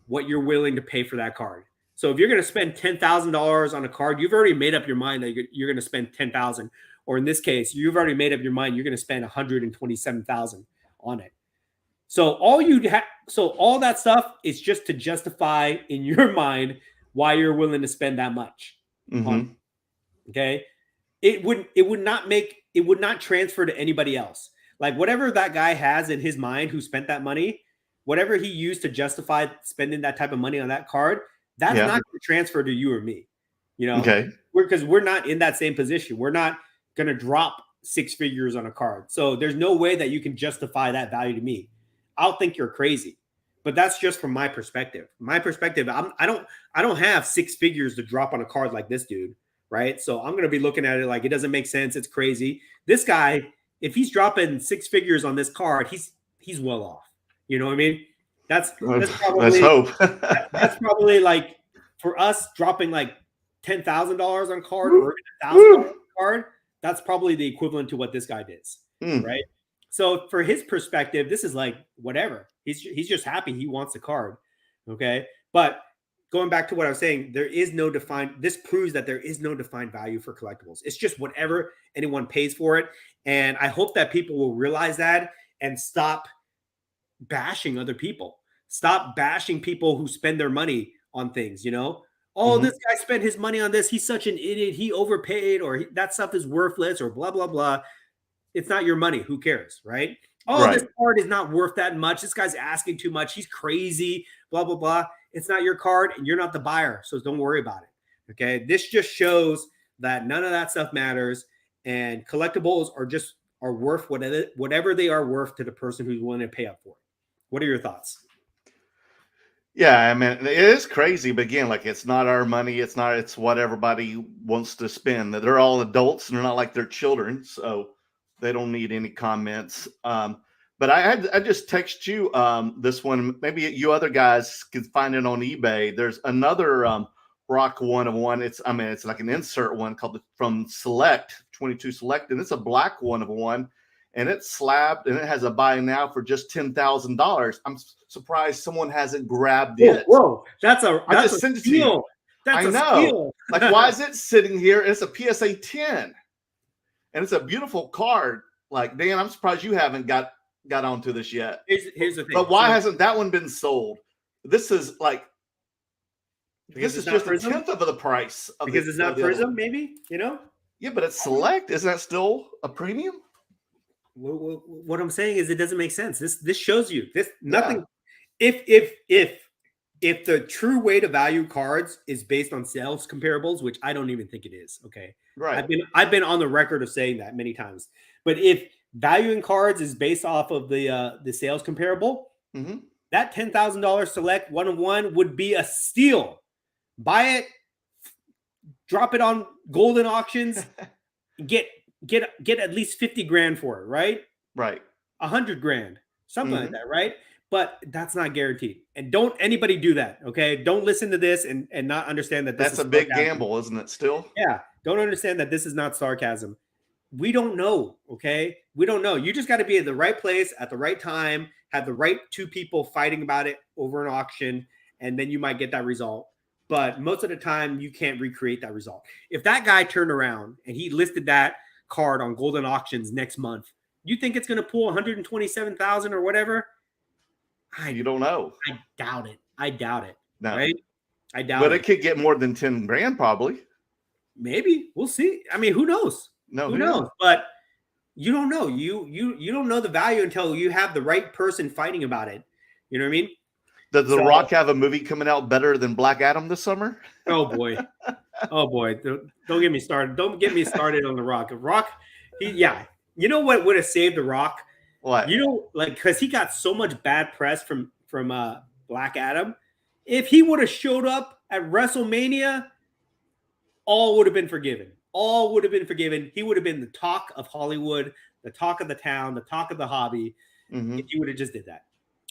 what you're willing to pay for that card. So if you're going to spend $10,000 on a card, you've already made up your mind that you're going to spend $10,000. Or in this case, you've already made up your mind you're going to spend $127,000 on it. So all that stuff is just to justify in your mind why you're willing to spend that much. On it. Okay, it would not transfer to anybody else. Like whatever that guy has in his mind who spent that money, whatever he used to justify spending that type of money on that card, that's not going to transfer to you or me. Okay, because we're not in that same position. We're not going to drop 6 figures on a card. So there's no way that you can justify that value to me. I'll think you're crazy, but that's just from my perspective. I don't have 6 figures to drop on a card like this dude, right? So I'm going to be looking at it like it doesn't make sense. It's crazy. This guy, if he's dropping 6 figures on this card, he's well off. You know what I mean? That's probably, let's hope. That's probably like for us dropping like $10,000 on card or $1,000 on card. That's probably the equivalent to what this guy did, right? So for his perspective, this is like whatever. He's just happy he wants the card, okay? But going back to what I was saying, this proves that there is no defined value for collectibles. It's just whatever anyone pays for it. And I hope that people will realize that and stop bashing other people. Stop bashing people who spend their money on things, this guy spent his money on this. He's such an idiot. He overpaid, or that stuff is worthless, or blah, blah, blah. It's not your money. Who cares, right? This card is not worth that much. This guy's asking too much. He's crazy, blah, blah, blah. It's not your card, and you're not the buyer, so don't worry about it, okay? This just shows that none of that stuff matters, and collectibles are worth whatever they are worth to the person who's willing to pay up for it. What are your thoughts? Yeah, I mean, it is crazy, but again, like it's not our money. It's what everybody wants to spend. They're all adults and they're not like they're children, so they don't need any comments. But I just text you this one. Maybe you other guys can find it on eBay. There's another Rock 1 of 1. It's like an insert one called from Select 22 Select, and it's a black 1 of 1. And it's slabbed, and it has a buy now for just $10,000. I'm surprised someone hasn't grabbed it. Whoa, that's a steal. That's I know. Steal. Like, why is it sitting here? It's a PSA 10, and it's a beautiful card. Like, Dan, I'm surprised you haven't got onto this yet. Here's the thing. But why hasn't that one been sold? This is like, this is just a tenth of the price. Because it's not Prism, maybe. Yeah, but it's Select. Isn't that still a premium? What I'm saying is it doesn't make sense. This shows you this nothing. Yeah. If the true way to value cards is based on sales comparables, which I don't even think it is. Okay, right. I've been on the record of saying that many times. But if valuing cards is based off of the sales comparable, that $10,000 Select 1 of 1 would be a steal. Buy it, drop it on Goldin auctions, get at least 50 grand for it, right? Right. 100 grand, something like that, right? but that's not guaranteed. And don't anybody do that, okay? Don't listen to this and not understand that this That's is a big sarcasm. gamble, isn't it? Still, Yeah, don't understand that this is not sarcasm. We don't know, okay? We don't know. You just got to be at the right place at the right time, have the right two people fighting about it over an auction, and then you might get that result. But most of the time, you can't recreate that result. If that guy turned around and he listed that card on Goldin Auctions next month, you think it's going to pull 127,000 or whatever? You don't know. I doubt it. I doubt it. No. Right? I doubt But it. it could get more than 10 grand, probably. Maybe. We'll see. I mean, who knows? No, who knows? But you don't know. You don't know the value until you have the right person fighting about it. You know what I mean? Does The Rock have a movie coming out better than Black Adam this summer? Oh boy. Oh boy. Don't get me started. Don't get me started on The Rock. Rock, yeah. You know what would have saved The Rock? What? You know, like, because he got so much bad press from Black Adam. If he would have showed up at WrestleMania, all would have been forgiven. All would have been forgiven. He would have been the talk of Hollywood, the talk of the town, the talk of the hobby. If he would have just did that.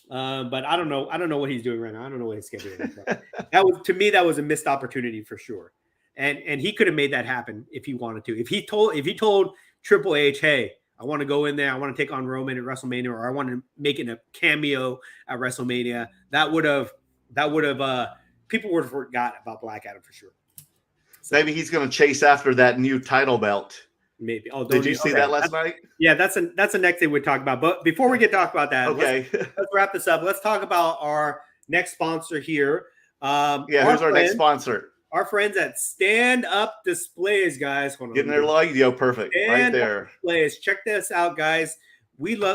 But I don't know. I don't know what he's doing right now. I don't know what his schedule is. That was, to me, that was a missed opportunity for sure. And he could have made that happen if he wanted to. If he told Triple H, hey, I want to go in there, I want to take on Roman at WrestleMania, or I want to make it a cameo at WrestleMania, that would have people would have forgot about Black Adam for sure. So, maybe he's going to chase after that new title belt. Maybe. Oh, did you see that last night? Yeah, that's the next thing we talk about. But before we get to talk about that, okay, let's wrap this up. Let's talk about our next sponsor here. Who's our next sponsor? Our friends at Standup Displays, guys. Hold on, getting their audio perfect right there. Displays. Check this out, guys.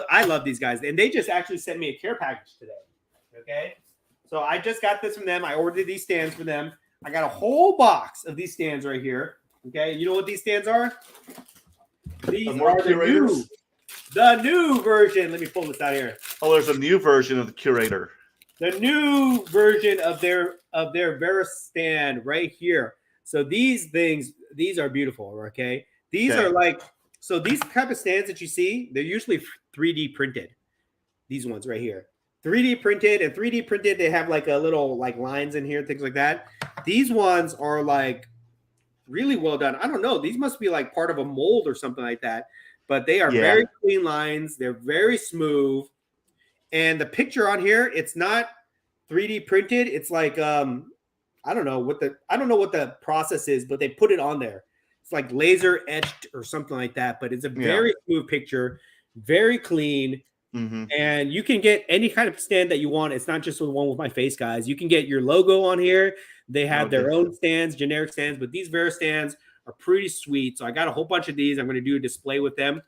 I love these guys, and they just actually sent me a care package today. Okay, so I just got this from them. I ordered these stands for them. I got a whole box of these stands right here. Okay, you know what these stands are? These are the new version. Let me pull this out here. Oh, there's a new version of the Curator. The new version of their Veriswap right here. So these are beautiful. Okay, these are like, so these type of stands that you see, they're usually 3D printed. These ones right here, 3D printed, and 3D printed. They have like a little like lines in here, things like that. These ones are like really well done. I don't know. These must be like part of a mold or something like that. But they are very clean lines. They're very smooth. And the picture on here, it's not 3D printed. It's like I don't know what the process is, but they put it on there. It's like laser etched or something like that. But it's a very smooth picture, very clean. And you can get any kind of stand that you want. It's not just the one with my face, guys. You can get your logo on here. They have their own stands, generic stands, but these Vera stands are pretty sweet. So I got a whole bunch of these. I'm going to do a display with them.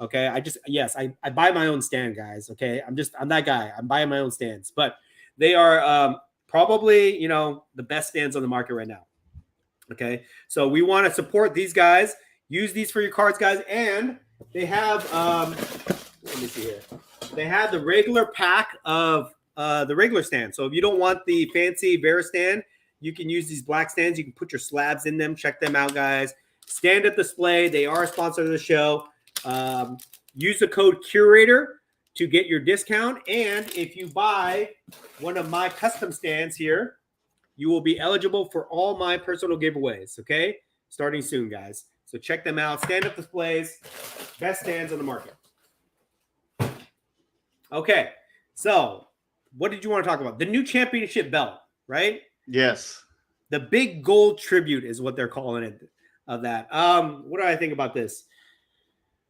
Okay. I buy my own stand, guys. Okay. I'm that guy. I'm buying my own stands, but they are probably, the best stands on the market right now. Okay. So we want to support these guys. Use these for your cards, guys. And they have, let me see here. They have the regular pack of the regular stand. So if you don't want the fancy Vera stand, you can use these black stands. You can put your slabs in them. Check them out, guys. Standup Display. They are a sponsor of the show. Use the code Curator to get your discount. And if you buy one of my custom stands here, you will be eligible for all my personal giveaways. Okay, starting soon, guys. So check them out. Standup Displays, best stands on the market. Okay, so what did you want to talk about? The new championship belt, right? Yes. The big gold tribute is what they're calling it of that. What do I think about this?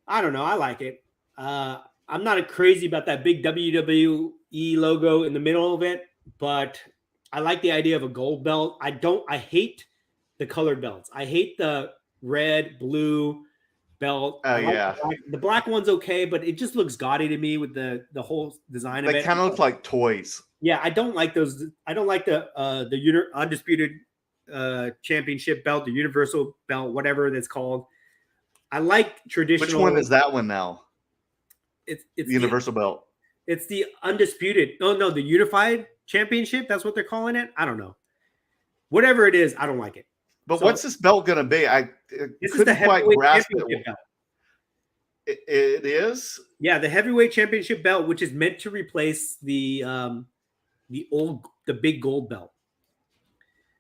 I don't know. I like it. I'm not crazy about that big WWE logo in the middle of it, but I like the idea of a gold belt. I hate the colored belts. I hate the red, blue belt. Oh, yeah. The black one's okay, but it just looks gaudy to me with the whole design of it. They kind of look like toys. Yeah, I don't like those. I don't like the undisputed championship belt, the universal belt, whatever that's called. I like traditional. Which one is that one now? It's the universal belt. It's the undisputed. No, the unified championship. That's what they're calling it. I don't know. Whatever it is, I don't like it. But what's this belt going to be? I this couldn't is the quite grasp it. Belt. It is. Yeah, the heavyweight championship belt, which is meant to replace the big gold belt.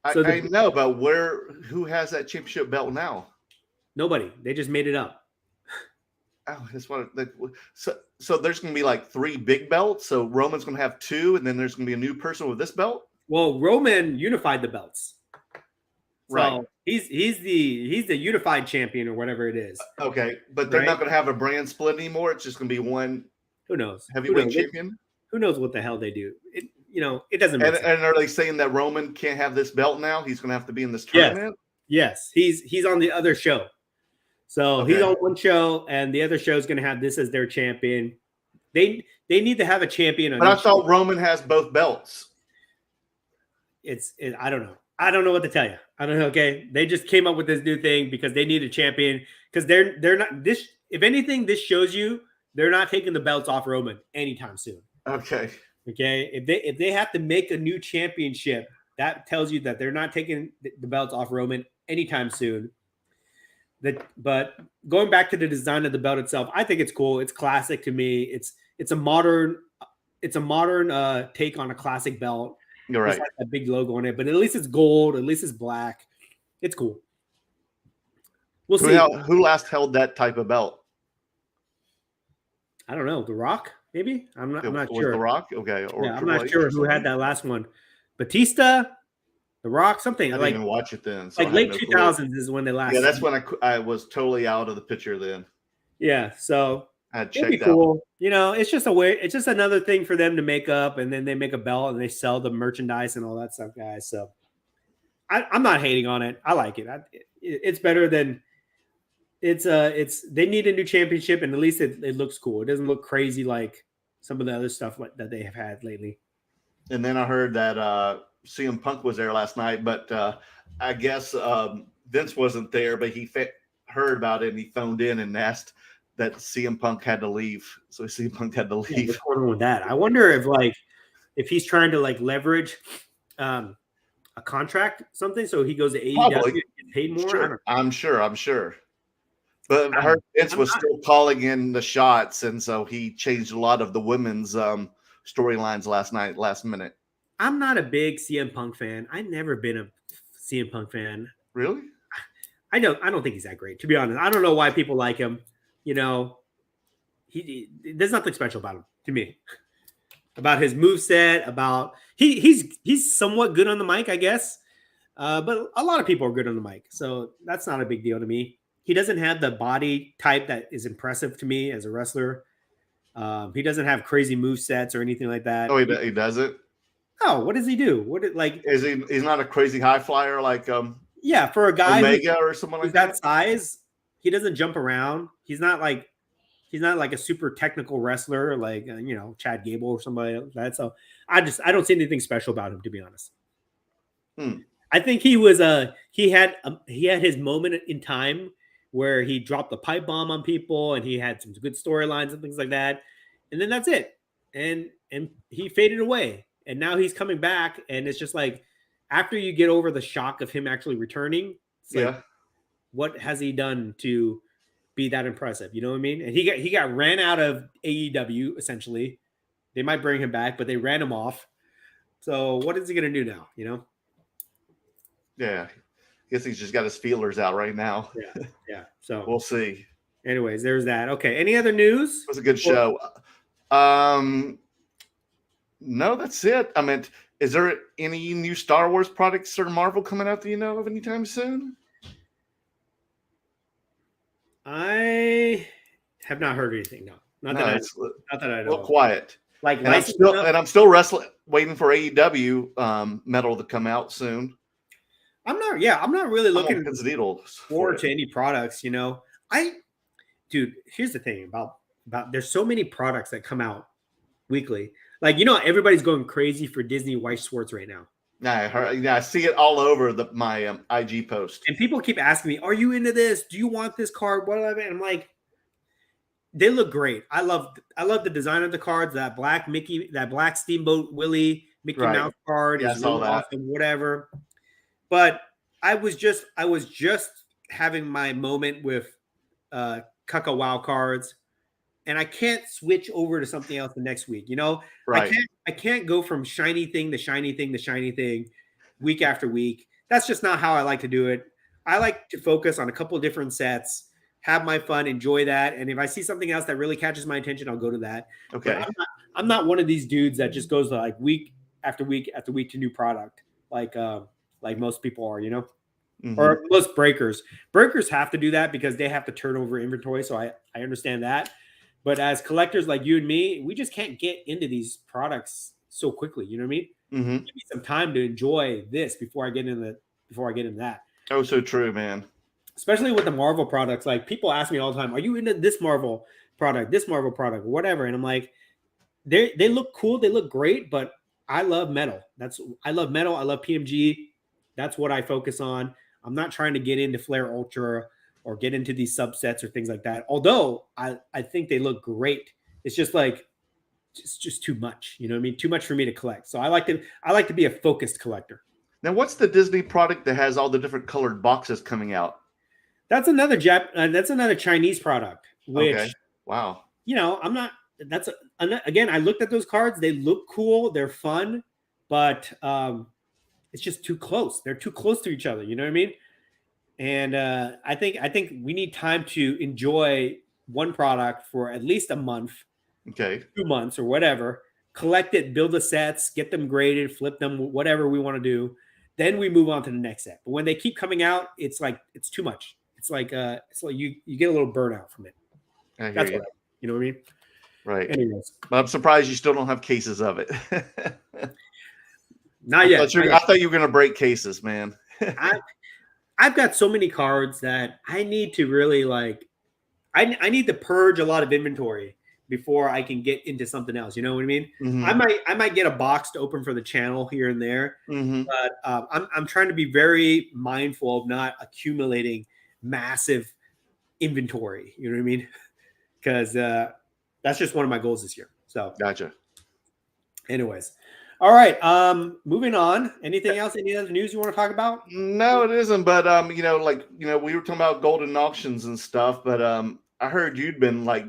I know, but who has that championship belt now? Nobody. They just made it up. Oh, that's what. So there's going to be like 3 big belts. So Roman's going to have 2, and then there's going to be a new person with this belt. Well, Roman unified the belts. So right. He's the unified champion or whatever it is. Okay, but they're not going to have a brand split anymore. It's just going to be one. Who knows? Heavyweight champion. Who knows what the hell they do? It doesn't make sense. And are they saying that Roman can't have this belt now? He's going to have to be in this tournament. Yes. He's on the other show. So he's on one show, and the other show is going to have this as their champion. They need to have a champion. But I thought Roman has both belts. I don't know. I don't know what to tell you. I don't know. Okay, they just came up with this new thing because they need a champion. Because they're not this. If anything, this shows you they're not taking the belts off Roman anytime soon. Okay. Okay. If they have to make a new championship, that tells you that they're not taking the belts off Roman anytime soon. But going back to the design of the belt itself, I think it's cool. It's classic to me. It's a modern take on a classic belt. You're right. Like a big logo on it, but at least it's gold. At least it's black. It's cool. We'll see. Who last held that type of belt? I don't know. The Rock, maybe. I'm not sure. The Rock, okay. Or I'm not sure who had that last one. Batista, The Rock, something. I didn't even watch it then. So late 2000s is when they last. Yeah, that's when I was totally out of the picture then. Yeah, so it'd be cool. It's just it's just another thing for them to make up, and then they make a belt and they sell the merchandise and all that stuff, guys. So I'm not hating on it. I like it. It's better than they need a new championship, and at least it looks cool. It doesn't look crazy like some of the other stuff that they have had lately. And then I heard that CM Punk was there last night, but I guess Vince wasn't there, but he heard about it and he phoned in and asked that CM Punk had to leave. So CM Punk had to leave. What's going on with that? I wonder if he's trying to leverage a contract, something, so he goes to AEW and gets paid more. Sure. I'm sure. But I heard Vince was still calling in the shots, and so he changed a lot of the women's storylines last minute. I'm not a big CM Punk fan. I've never been a CM Punk fan. Really? I don't think he's that great, to be honest. I don't know why people like him. There's nothing special about him to me. About his moveset, about he's somewhat good on the mic, I guess. But a lot of people are good on the mic, so that's not a big deal to me. He doesn't have the body type that is impressive to me as a wrestler. He doesn't have crazy movesets or anything like that. Oh, he doesn't? Oh, what does he do? He's not a crazy high flyer like yeah, for a guy Omega or someone like that size, he doesn't jump around. He's not like a super technical wrestler like Chad Gable or somebody like that. So I don't see anything special about him, to be honest. I think he was he had his moment in time where he dropped the pipe bomb on people and he had some good storylines and things like that. And then that's it. And he faded away. And now he's coming back. And it's just like, after you get over the shock of him actually returning, what has he done to be that impressive? You know what I mean? And he got ran out of AEW, essentially. They might bring him back, but they ran him off. So what is he going to do now? Yeah. I guess he's just got his feelers out right now. Yeah. So we'll see. Anyways, there's that. Okay. Any other news? It was a good show. No, that's it. I mean, is there any new Star Wars products or Marvel coming out that you know of anytime soon? I have not heard anything. No, not that I know. A little quiet. And I'm still waiting for AEW metal to come out soon. I'm not really looking forward to any products. Dude, here's the thing about there's so many products that come out weekly. Everybody's going crazy for Disney Weiss Schwartz right now. I see it all over my IG post. And people keep asking me, "Are you into this? Do you want this card? Whatever." And I'm like, they look great. I love the design of the cards. That black Steamboat Willie Mickey Mouse card is really awesome. Whatever. But I was just having my moment with Cucka Wow cards, and I can't switch over to something else the next week. You know, Right. I can't go from shiny thing to shiny thing to shiny thing week after week. That's just not how I like to do it. I like to focus on a couple of different sets, have my fun, enjoy that, and if I see something else that really catches my attention, I'll go to that. Okay. But I'm not one of these dudes that just goes like week after week after week to new product, like most people are, you know. Mm-hmm. Or most breakers. Breakers have to do that because they have to turn over inventory. So I understand that. But as collectors like you and me, we just can't get into these products so quickly. You know what I mean? Mm-hmm. Give me some time to enjoy this before I get into that. Oh, so true, man. Especially with the Marvel products. Like people ask me all the time, are you into this Marvel product, whatever? And I'm like, they look cool, they look great, but I love metal. I love metal. I love PMG. That's what I focus on. I'm not trying to get into Flare Ultra or get into these subsets or things like that. Although I think they look great. It's just like it's just too much. You know what I mean? Too much for me to collect. So I like to be a focused collector. Now, what's the Disney product that has all the different colored boxes coming out? That's another Chinese product. Which, okay. Wow. You know, I'm not. That's again. I looked at those cards. They look cool. They're fun, but it's just too close. They're too close to each other. You know what I mean? And I think we need time to enjoy one product for at least a month, okay, 2 months or whatever. Collect it, build the sets, get them graded, flip them, whatever we want to do. Then we move on to the next set. But when they keep coming out, it's like it's too much. It's like you get a little burnout from it. That's what you know what I mean? Right. Anyways, but I'm surprised you still don't have cases of it. Not yet. I thought you were going to break cases, man. I've got so many cards that I need to really like. I need to purge a lot of inventory before I can get into something else. You know what I mean? Mm-hmm. I might get a box to open for the channel here and there, mm-hmm. but I'm trying to be very mindful of not accumulating massive inventory. You know what I mean? Because that's just one of my goals this year. So gotcha. Anyways. All right. Moving on. Anything else? Any other news you want to talk about? No, it isn't. But we were talking about Goldin auctions and stuff. But I heard you'd been like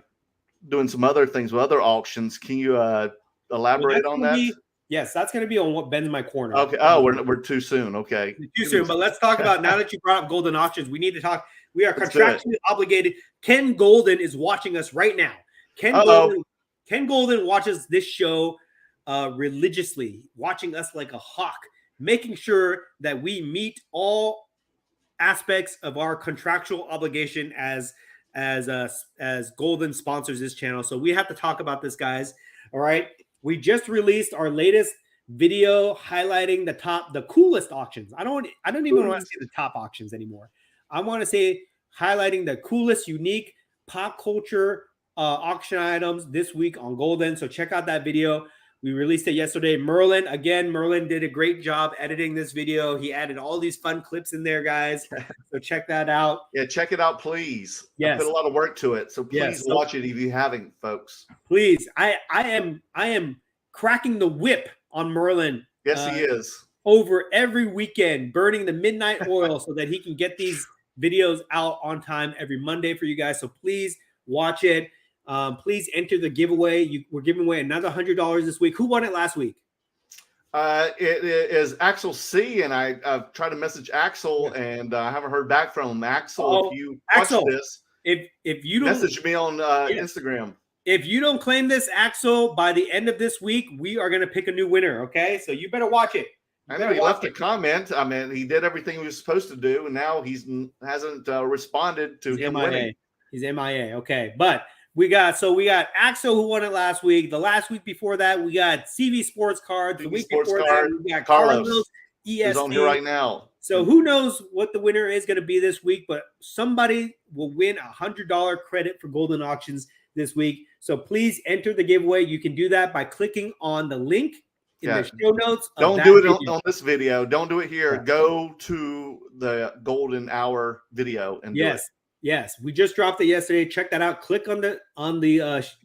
doing some other things with other auctions. Can you elaborate on that? Yes, that's going to be on what bends my corner. Okay. Oh, we're too soon. Okay. Too soon. But let's talk about now that you brought up Goldin auctions. We need to talk. We are contractually obligated. Ken Goldin is watching us right now. Ken Goldin watches this show religiously, watching us like a hawk, making sure that we meet all aspects of our contractual obligation as Goldin sponsors this channel. So we have to talk about this, guys. All right. We just released our latest video highlighting the coolest auctions. I don't even want to say the top auctions anymore. I want to say highlighting the coolest, unique pop culture auction items this week on Goldin. So check out that video. We released it yesterday. Merlin did a great job editing this video. He added all these fun clips in there, guys. So check that out. Yeah, check it out, please. Yes. I put a lot of work to it. So please watch it if you haven't, folks. Please. I am cracking the whip on Merlin. Yes, he is. Over every weekend, burning the midnight oil so that he can get these videos out on time every Monday for you guys. So please watch it. Please enter the giveaway. We're giving away another $100 this week. Who won it last week? It is Axel C, and I've tried to message Axel, and I haven't heard back from him. Axel, if you watch this, if you don't message me on Instagram. If you don't claim this, Axel, by the end of this week, we are going to pick a new winner. Okay, so you better watch it. I know he left a comment. I mean, he did everything he was supposed to do, and now hasn't responded to him winning. He's MIA. Okay, but we got Axel who won it last week. The last week before that, we got CV Sports Cards. The week before that, we got Carlos ESP. He's on here right now. So who knows what the winner is going to be this week, but somebody will win $100 credit for Goldin Auctions this week. So please enter the giveaway. You can do that by clicking on the link in the show notes. Don't do it on this video. Don't do it here. Yeah. Go to the Goldin Hour video and do it. Yes, we just dropped it yesterday. Check that out. Click on the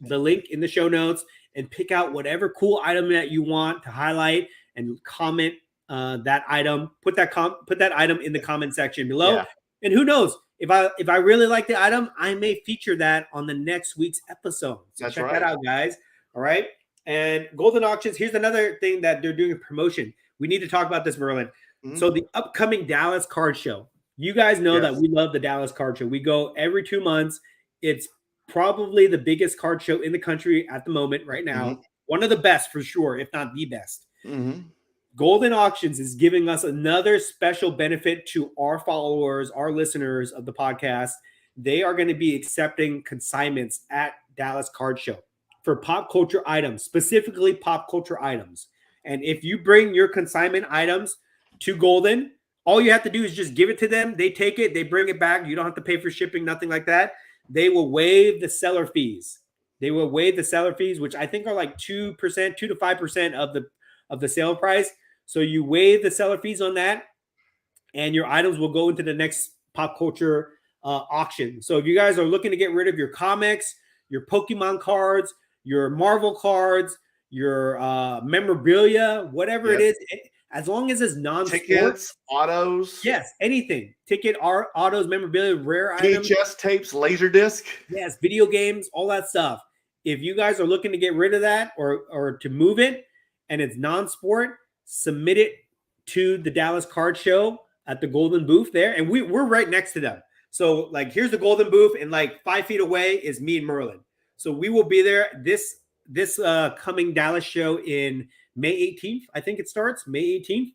link in the show notes and pick out whatever cool item that you want to highlight and comment that item. Put that item in the comment section below. Yeah. And who knows, if I really like the item, I may feature that on the next week's episode. So check that out, guys. All right. And Goldin Auctions, here's another thing that they're doing a promotion. We need to talk about this, Merlin. So the upcoming Dallas card show. You guys know that we love the Dallas card show. We go every 2 months. It's probably the biggest card show in the country at the moment right now. One of the best for sure, if not the best. Goldin Auctions is giving us another special benefit to our followers, our listeners of the podcast. They are going to be accepting consignments at Dallas Card Show for pop culture items, specifically pop culture items. And if you bring your consignment items to Goldin, all you have to do is just give it to them. They take it, they bring it back. You don't have to pay for shipping, nothing like that. They will waive the seller fees. They will waive the seller fees, which I think are like 2%, 2 to 5% of the sale price. So you waive the seller fees on that, and your items will go into the next pop culture auction. So if you guys are looking to get rid of your comics, your Pokemon cards, your Marvel cards, your memorabilia, whatever it is, as long as it's non-sport. Tickets, autos. Yes, anything. Ticket, autos, memorabilia, rare items. VHS tapes, Laserdisc. Yes, video games, all that stuff. If you guys are looking to get rid of that or to move it and it's non-sport, submit it to the Dallas Card Show at the Goldin booth there. And we're right next to them. So like, here's the Goldin booth, and like 5 feet away is me and Merlin. So we will be there this coming Dallas show in May 18th. I think it starts May 18th.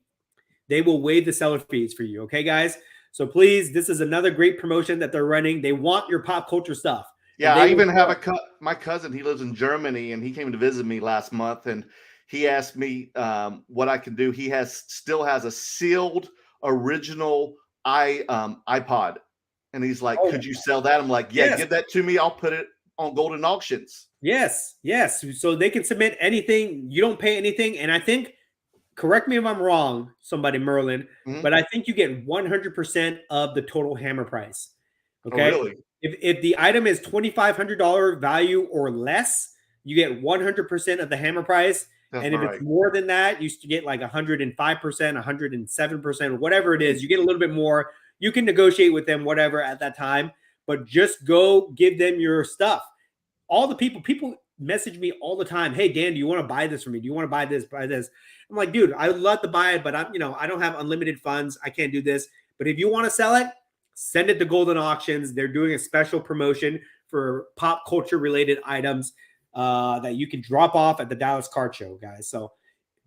They will waive the seller fees for you. Okay, guys. So please, this is another great promotion that they're running. They want your pop culture stuff. Yeah, I even have my cousin, he lives in Germany, and he came to visit me last month, and he asked me what I can do. He still has a sealed original iPod, and he's like, "Could you sell that?" I'm like, "Yeah, give that to me. I'll put it on Goldin Auctions." Yes. So they can submit anything. You don't pay anything, and I think, correct me if I'm wrong, somebody, Merlin, but I think you get 100% of the total hammer price. Okay. Oh, really? If the item is $2,500 value or less, you get 100% of the hammer price. That's and if it's more than that, you used to get like 105%, 107%, or whatever it is. You get a little bit more. You can negotiate with them, whatever, at that time. But just go give them your stuff. All the people message me all the time. Hey, Dan, do you want to buy this for me? Do you want to buy this? I'm like, dude, I would love to buy it, but I don't have unlimited funds. I can't do this. But if you want to sell it, send it to Goldin Auctions. They're doing a special promotion for pop culture related items that you can drop off at the Dallas Card Show, guys. So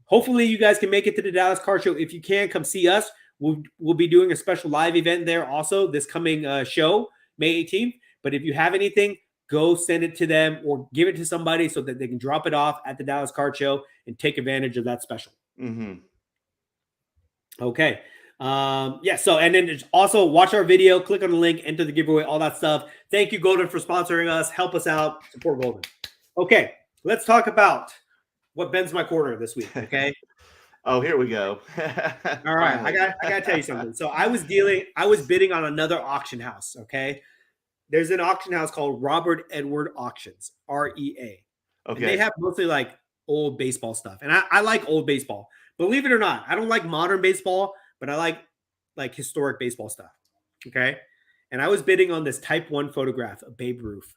hopefully you guys can make it to the Dallas Card Show. If you can, come see us. We'll be doing a special live event there also this coming show, May 18th. But if you have anything, go send it to them or give it to somebody so that they can drop it off at the Dallas Card Show and take advantage of that special. Okay. So, and then also watch our video, click on the link, enter the giveaway, all that stuff. Thank you, Goldin, for sponsoring us. Help us out. Support Goldin. Okay. Let's talk about what bends my corner this week. Okay. Oh, here we go. All right. I gotta tell you something. So I was bidding on another auction house. Okay. There's an auction house called Robert Edward Auctions, REA. Okay. And they have mostly like old baseball stuff. And I like old baseball. Believe it or not, I don't like modern baseball, but I like historic baseball stuff. Okay. And I was bidding on this Type 1 photograph of Babe Ruth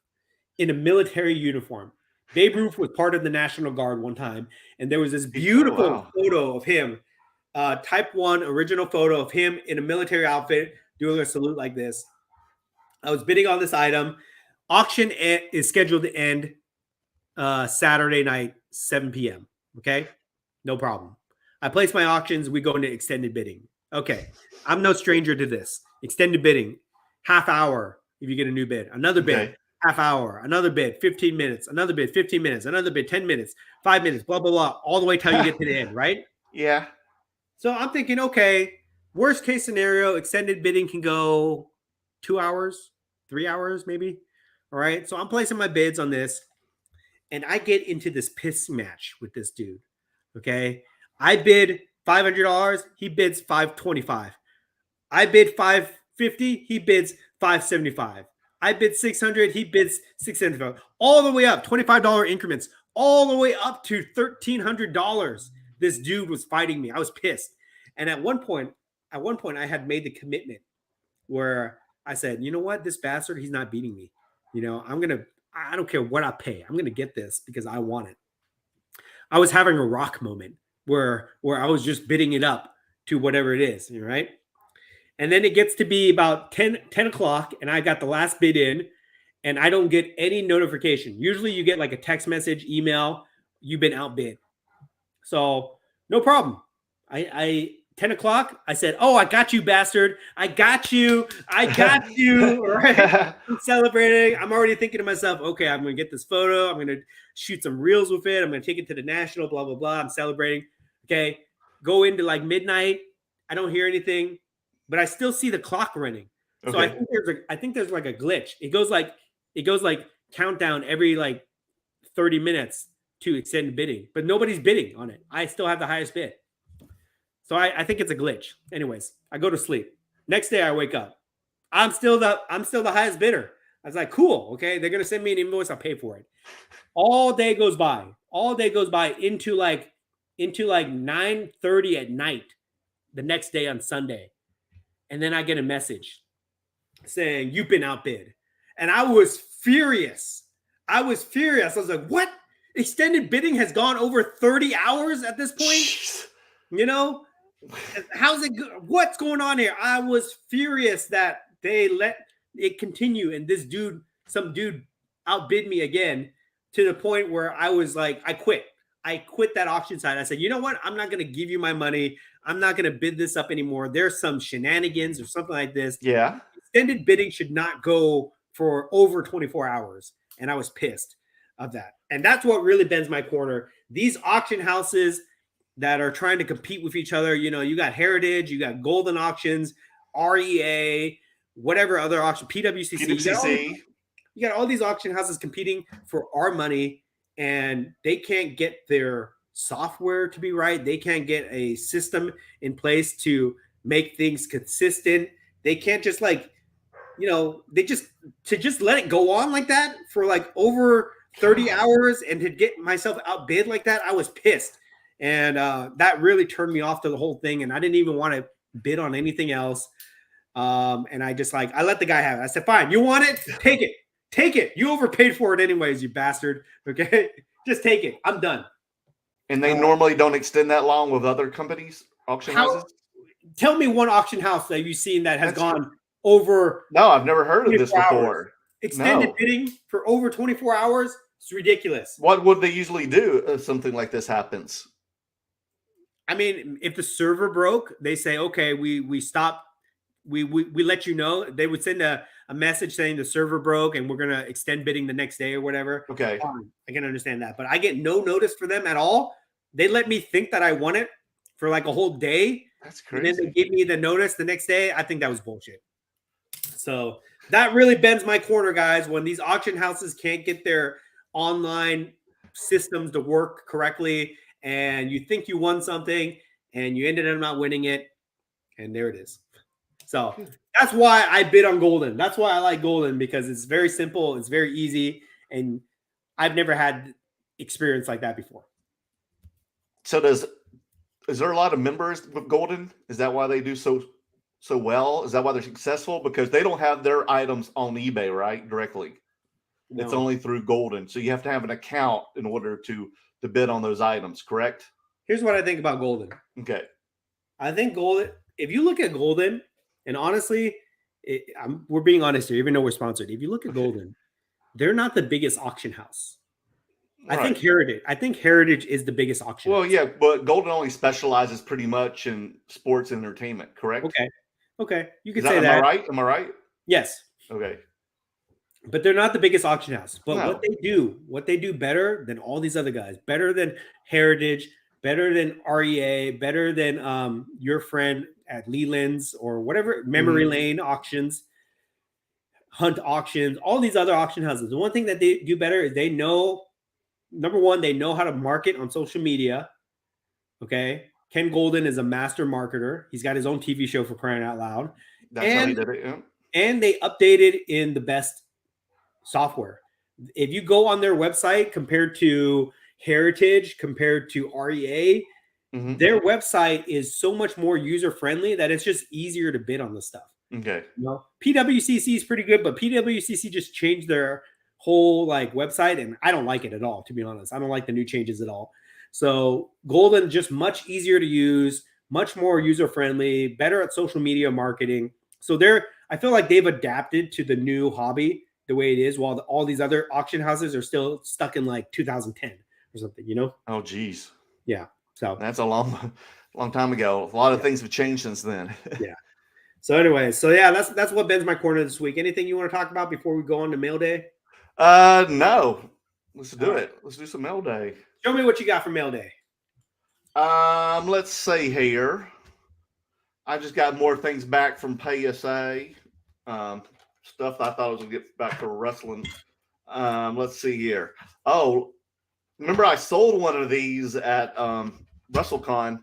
in a military uniform. Babe Ruth was part of the National Guard one time. And there was this beautiful photo of him, Type 1 original photo of him in a military outfit doing a salute like this. I was bidding on this item. Auction is scheduled to end Saturday night, 7 p.m. Okay. No problem. I place my auctions. We go into extended bidding. Okay. I'm no stranger to this. Extended bidding, half hour if you get a new bid. Another bid, half hour. Another bid, 15 minutes. Another bid, 15 minutes. Another bid, 10 minutes, 5 minutes, blah, blah, blah, all the way till you get to the end, right? Yeah. So I'm thinking, okay, worst case scenario, extended bidding can go 2 hours, 3 hours maybe. All right. So I'm placing my bids on this, and I get into this piss match with this dude. Okay. I bid $500. He bids $525. I bid $550. He bids $575. I bid $600. He bids $675. All the way up, $25 increments, all the way up to $1,300. This dude was fighting me. I was pissed. And at one point, I had made the commitment where I said, you know what, this bastard, he's not beating me. You know, I don't care what I pay. I'm gonna get this because I want it. I was having a rock moment where I was just bidding it up to whatever it is, right? And then it gets to be about 10 o'clock, and I got the last bid in, and I don't get any notification. Usually you get like a text message, email, you've been outbid. So no problem. I 10 o'clock, I said, oh, I got you, bastard. I got you. I got you. Right? I'm celebrating. I'm already thinking to myself, okay, I'm going to get this photo. I'm going to shoot some reels with it. I'm going to take it to the national, blah, blah, blah. I'm celebrating. Okay. Go into like midnight. I don't hear anything, but I still see the clock running. Okay. So I think there's like a glitch. It goes like countdown every like 30 minutes to extend bidding, but nobody's bidding on it. I still have the highest bid. So I think it's a glitch. Anyways, I go to sleep. Next day I wake up. I'm still the highest bidder. I was like, cool. Okay. They're gonna send me an invoice, I'll pay for it. All day goes by. Into like 9:30 at night the next day on Sunday. And then I get a message saying you've been outbid. And I was furious. I was like, what? Extended bidding has gone over 30 hours at this point. You know, how's it? What's going on here? I was furious that they let it continue, and some dude outbid me again to the point where I was like, I quit. I quit that auction site. I said, you know what? I'm not going to give you my money. I'm not going to bid this up anymore. There's some shenanigans or something like this. Yeah. Extended bidding should not go for over 24 hours. And I was pissed of that. And that's what really bends my corner. These auction houses that are trying to compete with each other, you know, you got Heritage, you got Goldin Auctions, REA, whatever other auction, PWCC. You got all these auction houses competing for our money, and they can't get their software to be right. They can't get a system in place to make things consistent. They can't just like, you know, to just let it go on like that for like over 30 hours and to get myself outbid like that. I was pissed. And that really turned me off to the whole thing. And I didn't even want to bid on anything else. And I just I let the guy have it. I said, fine, you want it? Take it. Take it. You overpaid for it anyways, you bastard. Okay. Just take it. I'm done. And they normally don't extend that long with other companies, auction houses? Tell me one auction house that you've seen that has gone over. No, I've never heard of this before. Extended bidding for over 24 hours. It's ridiculous. What would they usually do if something like this happens? I mean, if the server broke, they say, okay, we stop. We let you know. They would send a message saying the server broke and we're going to extend bidding the next day or whatever. Okay. I can understand that. But I get no notice for them at all. They let me think that I won it for like a whole day. That's crazy. And then they give me the notice the next day. I think that was bullshit. So that really bends my corner, guys, when these auction houses can't get their online systems to work correctly and you think you won something and you ended up not winning it. And there it is. So that's why I bid on Goldin. That's why I like Goldin, because it's very simple. It's very easy. And I've never had experience like that before. So is there a lot of members with Goldin? Is that why they do so well? Is that why they're successful? Because they don't have their items on eBay, right? Directly. No. It's only through Goldin. So you have to have an account in order to bid on those items, correct? Here's what I think about Goldin. Okay. I think Goldin, if you look at Goldin, and honestly, we're being honest here, even though we're sponsored. If you look at Goldin, they're not the biggest auction house. Right. I think Heritage is the biggest auction house. Well, yeah, but Goldin only specializes pretty much in sports and entertainment, correct? Okay. You can say that. Am I right? Yes. Okay. But they're not the biggest auction house. But what they do better than all these other guys, better than Heritage, better than REA, better than your friend at Leland's or whatever, Memory Lane auctions, Hunt auctions, all these other auction houses. The one thing that they do better is they know, number one, they know how to market on social media. Okay. Ken Goldin is a master marketer. He's got his own TV show, for crying out loud. That's how he did it, yeah. And they updated in the best software. If you go on their website compared to Heritage, compared to REA, their website is so much more user-friendly that it's just easier to bid on the stuff. Okay. You know, PWCC is pretty good, but PWCC just changed their whole like website, and I don't like it at all, to be honest. I don't like the new changes at all. So Goldin, just much easier to use, much more user friendly, better at social media marketing. So I feel like they've adapted to the new hobby the way it is, while all these other auction houses are still stuck in like 2010 or something, you know? Oh, geez. Yeah. So that's a long time ago. A lot of things have changed since then. Yeah. So anyway, so yeah, that's what bends my corner this week. Anything you want to talk about before we go on to mail day? No. Let's do it. Let's do some mail day. Show me what you got for mail day. Let's see here. I just got more things back from PSA. Stuff that I thought I was gonna get back for wrestling. Let's see here. Oh, remember I sold one of these at WrestleCon,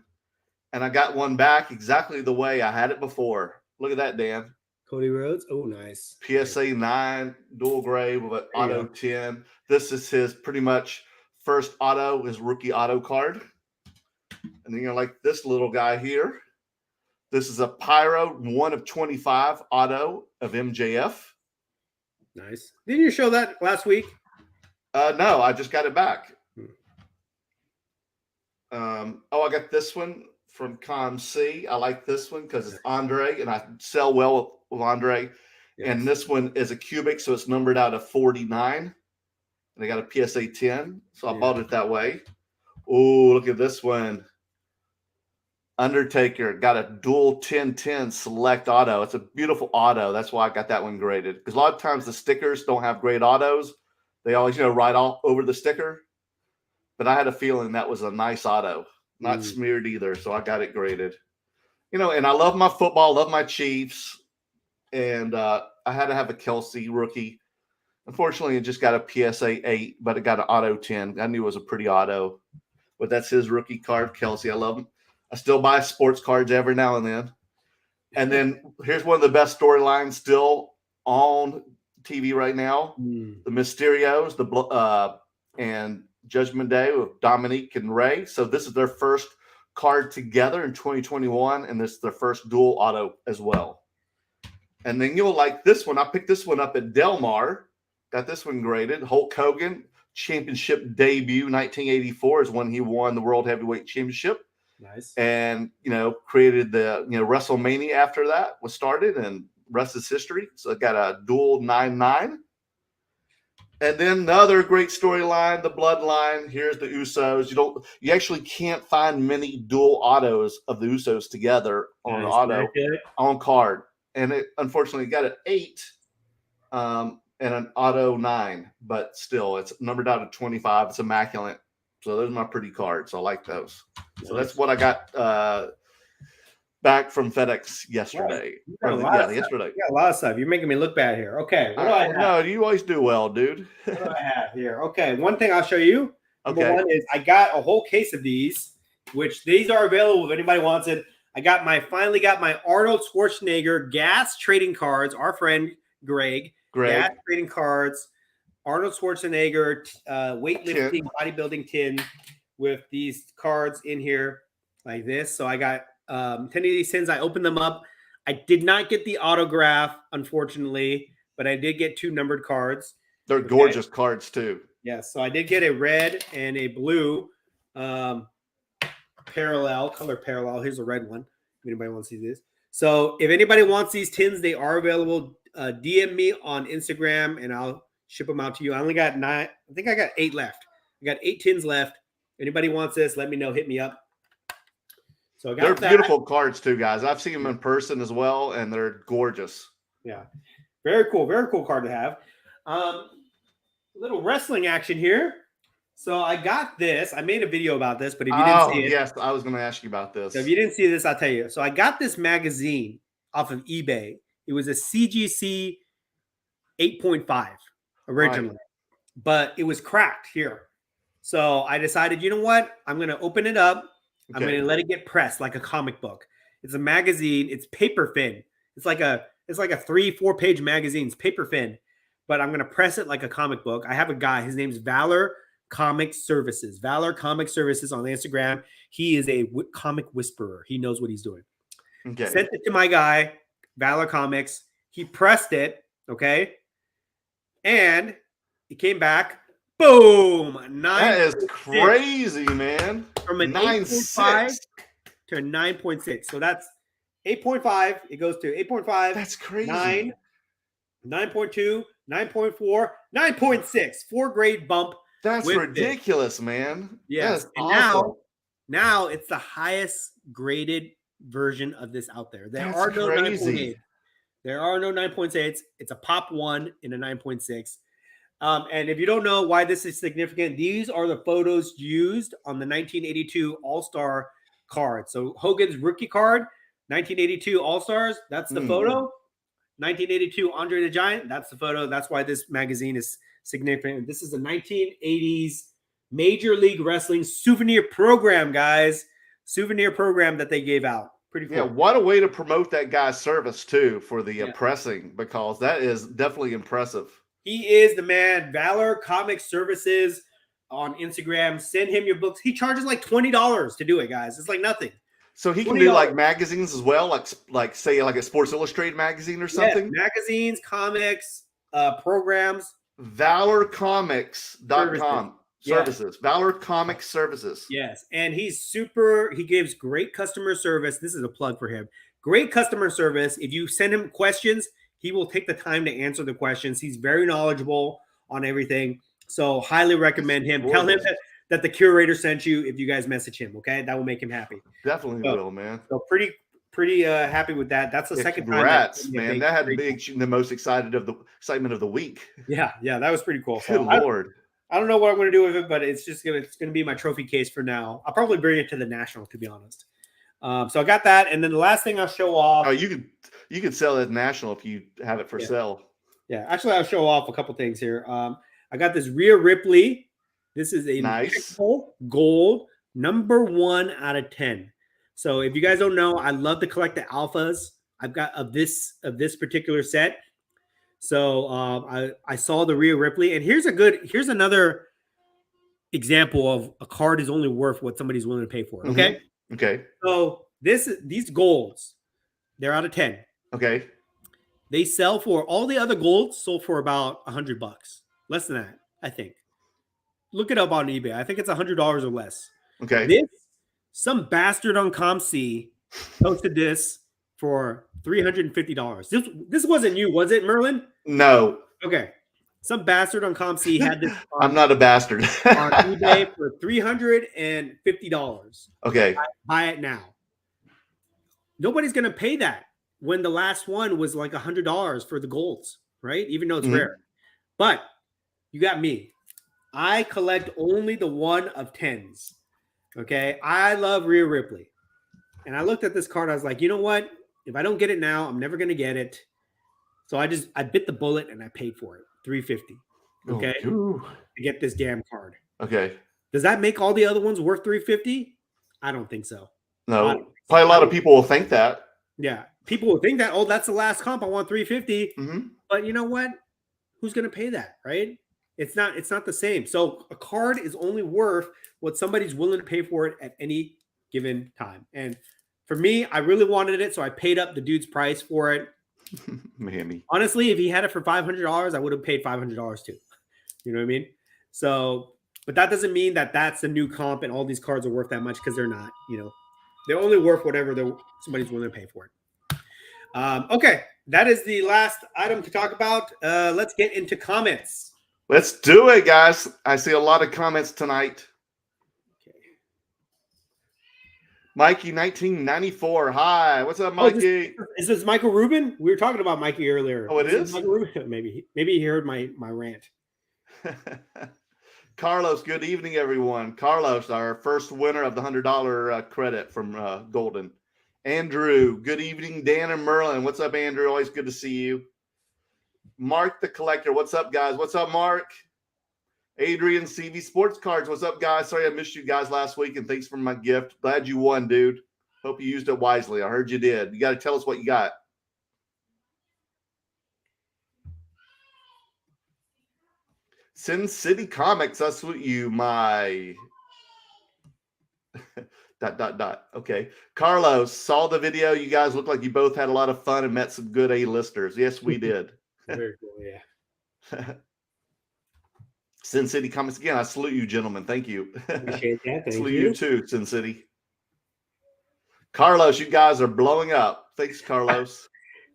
and I got one back exactly the way I had it before. Look at that, Dan. Cody Rhodes. Oh, nice. PSA 9 dual gray with an auto 10. This is his pretty much first auto, his rookie auto card. And then you're like this little guy here. This is a Pyro 1 of 25 auto of MJF. Nice. Didn't you show that last week? No, I just got it back. I got this one from ComC. I like this one because it's Andre, and I sell well with Andre. Yes. And this one is a cubic, so it's numbered out of 49. And I got a PSA 10, so I bought it that way. Oh, look at this one. Undertaker got a dual 1010 select auto. It's a beautiful auto. That's why I got that one graded. Because a lot of times the stickers don't have great autos. They always, write all over the sticker. But I had a feeling that was a nice auto. Not smeared either, so I got it graded. And I love my football, love my Chiefs. And I had to have a Kelsey rookie. Unfortunately, it just got a PSA 8, but it got an auto 10. I knew it was a pretty auto. But that's his rookie card, Kelsey. I love him. I still buy sports cards every now and then. And then here's one of the best storylines still on TV right now. The Mysterios, and Judgment Day with Dominique and Ray. So this is their first card together in 2021, and this is their first dual auto as well. And then you'll like this one. I picked this one up at Del Mar. Got this one graded. Hulk Hogan Championship debut, 1984 is when he won the World Heavyweight Championship. Nice. And, created the, WrestleMania after that was started, and rest is history. So I got a dual 9-9. And then another great storyline, the Bloodline. Here's the Usos. You actually can't find many dual autos of the Usos together on an auto on card. And it unfortunately got an 8 and an auto 9, but still it's numbered out of 25. It's immaculate. So those are my pretty cards. I like those. So that's what I got back from FedEx yesterday. Yesterday. Yeah, a lot of stuff. You're making me look bad here. Okay. What do I have? No, you always do well, dude. What do I have here? Okay. One thing I'll show you. Number one is I got a whole case of these, which these are available if anybody wants it. I finally got my Arnold Schwarzenegger gas trading cards. Our friend Greg. Gas trading cards. Arnold Schwarzenegger weightlifting, bodybuilding tin with these cards in here like this. So I got 10 of these tins. I opened them up. I did not get the autograph, unfortunately, but I did get 2 numbered cards. They're gorgeous cards too. Yes. So I did get a red and a blue color parallel. Here's a red one. If anybody wants to see this. So if anybody wants these tins, they are available. DM me on Instagram and I'll ship them out to you. I only got 9. I think I got 8 left. I got 8 tins left. Anybody wants this, let me know. Hit me up. So they're beautiful cards too, guys. I've seen them in person as well, and they're gorgeous. Yeah. Very cool. Very cool card to have. Little wrestling action here. So I got this. I made a video about this, but if you didn't see it. Yes, I was going to ask you about this. So if you didn't see this, I'll tell you. So I got this magazine off of eBay. It was a CGC 8.5 originally, but it was cracked here. So I decided, you know what? I'm going to open it up. I'm going to let it get pressed like a comic book. It's a magazine. It's paper thin. It's like a 3-4 page magazine. It's paper thin, but I'm going to press it like a comic book. I have a guy. His name's Valor Comic Services. Valor Comic Services on Instagram. He is a comic whisperer. He knows what he's doing. Okay. Sent it to my guy. Valor Comics. He pressed it, okay? And he came back. Boom! That is 9.6. crazy, man. From an 8.5 to a 9.6. So that's 8.5. It goes to 8.5. That's crazy. 9, 9.2, 9.4, 9.6. 4-grade bump. That's ridiculous, man. Yes. That is And awesome. now it's the highest graded version of this out there. There That's are no crazy. 9.8. There are no 9.8s. It's a pop 1 in a 9.6. And if you don't know why this is significant, these are the photos used on the 1982 All-Star card. So Hogan's rookie card, 1982 All-Stars, that's the photo. 1982 Andre the Giant, that's the photo. That's why this magazine is significant. This is the 1980s Major League Wrestling souvenir program, guys. Souvenir program that they gave out. Pretty cool. Yeah, what a way to promote that guy's service, too, for the pressing, because that is definitely impressive. He is the man. Valor Comic Services on Instagram. Send him your books. He charges like $20 to do it, guys. It's like nothing. So he can do like magazines as well, like say like a Sports Illustrated magazine or something? Yeah, magazines, comics, programs. ValorComics.com services. Valor Comic Services. Yes. And he gives great customer service. This is a plug for him. Great customer service. If you send him questions, he will take the time to answer the questions. He's very knowledgeable on everything. So highly recommend him. Tell him that the curator sent you if you guys message him. Okay. That will make him happy. Definitely will, man. So pretty happy with that. That's the second time. Congrats, man. That had to be the most excitement of the week. Yeah. That was pretty cool. Good Lord. I don't know what I'm going to do with it, but it's going to be my trophy case for now. I'll probably bring it to the National, to be honest. So I got that. And then the last thing I'll show off. Oh, you could sell it at National if you have it for sale. Yeah. Actually, I'll show off a couple things here. I got this Rhea Ripley. This is a nice gold, number 1 out of 10. So if you guys don't know, I love to collect the alphas. I've got of this particular set. So I saw the Rhea Ripley, and here's another example of a card is only worth what somebody's willing to pay for. Okay. Mm-hmm. Okay. So these golds, they're out of 10. Okay. They sell for all the other golds sold for about $100, less than that, I think. Look it up on eBay. I think it's $100 or less. Okay. Some bastard on ComC posted this for $350. This wasn't you, was it, Merlin? No. Okay. Some bastard on ComC had this. I'm not a bastard. On eBay for $350. Okay. Buy it now. Nobody's going to pay that when the last one was like $100 for the golds, right? Even though it's rare. But you got me. I collect only the 1 of 10s. Okay. I love Rhea Ripley. And I looked at this card. I was like, you know what? If I don't get it now, I'm never going to get it. So I bit the bullet and I paid for it. $350. Okay. To get this damn card. Okay. Does that make all the other ones worth $350? I don't think so. No. Probably a lot of people will think that. Yeah. People will think that, oh, that's the last comp. I want $350. Mm-hmm. But you know what? Who's going to pay that, right? It's not the same. So a card is only worth what somebody's willing to pay for it at any given time. And for me, I really wanted it, so I paid up the dude's price for it. Miami. Honestly, if he had it for $500, I would have paid $500 too. You know what I mean? So, but that doesn't mean that that's the new comp and all these cards are worth that much, because they're not. You know, they're only worth whatever somebody's willing to pay for it. Okay, that is the last item to talk about. Let's get into comments. Let's do it, guys. I see a lot of comments tonight. Okay. Mikey 1994. Hi. What's up, Mikey? Is this Michael Rubin? We were talking about Mikey earlier. Oh, it is? Michael Rubin? Maybe he heard my rant. Carlos, good evening, everyone. Carlos, our first winner of the $100 credit from Goldin. Andrew, good evening. Dan and Merlin. What's up, Andrew? Always good to see you. Mark the Collector. What's up, guys? What's up, Mark? Adrian, CV Sports Cards. What's up, guys? Sorry I missed you guys last week, and thanks for my gift. Glad you won, dude. Hope you used it wisely. I heard you did. You got to tell us what you got. Sin City Comics. I salute you, my Okay. Carlos, saw the video. You guys look like you both had a lot of fun and met some good A-listers. Yes, we did. Very cool, yeah. Sin City comments again. I salute you, gentlemen. Thank you. Appreciate that. Thank salute you. you too, Sin City. Carlos, you guys are blowing up. Thanks, Carlos.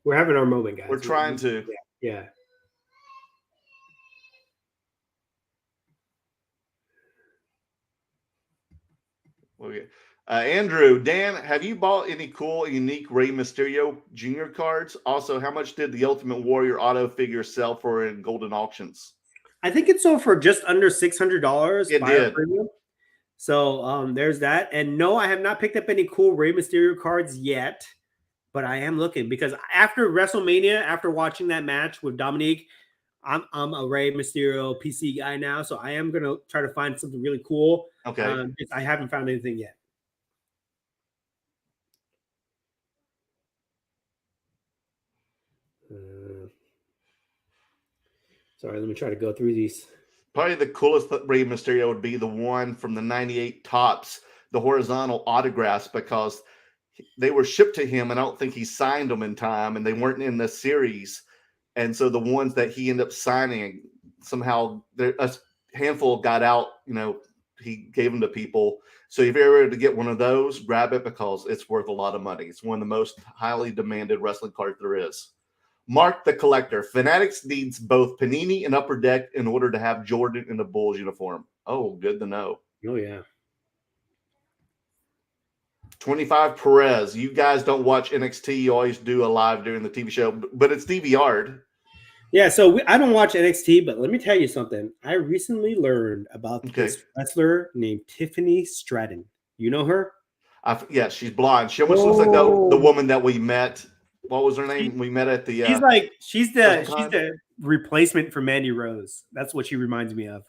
We're having our moment, guys. We're trying to. Yeah. Okay. Andrew, Dan, have you bought any cool and unique Rey Mysterio Jr. cards? Also, how much did the Ultimate Warrior auto figure sell for in Goldin auctions? I think it sold for just under $600. It did. Premium. So there's that. And no, I have not picked up any cool Rey Mysterio cards yet, but I am looking because after WrestleMania, after watching that match with Dominique, I'm a Rey Mysterio PC guy now, so I am gonna try to find something really cool. Okay. I haven't found anything yet. Sorry, let me try to go through these. Probably the coolest Rey Mysterio would be the one from the 98 Tops, the horizontal autographs, because they were shipped to him, and I don't think he signed them in time, and they weren't in the series. And so the ones that he ended up signing, somehow a handful got out, he gave them to people. So if you're able to get one of those, grab it because it's worth a lot of money. It's one of the most highly demanded wrestling cards there is. Mark the Collector. Fanatics needs both Panini and Upper Deck in order to have Jordan in the Bulls uniform. Oh, good to know. Oh, yeah. 25 Perez. You guys don't watch NXT. You always do a live during the TV show, but it's DVR'd. Yeah, so I don't watch NXT, but let me tell you something. I recently learned about this wrestler named Tiffany Stratton. You know her? Yeah, she's blonde. She almost looks like the woman that we met. What was her name? We met at the. She's the replacement for Mandy Rose. That's what she reminds me of.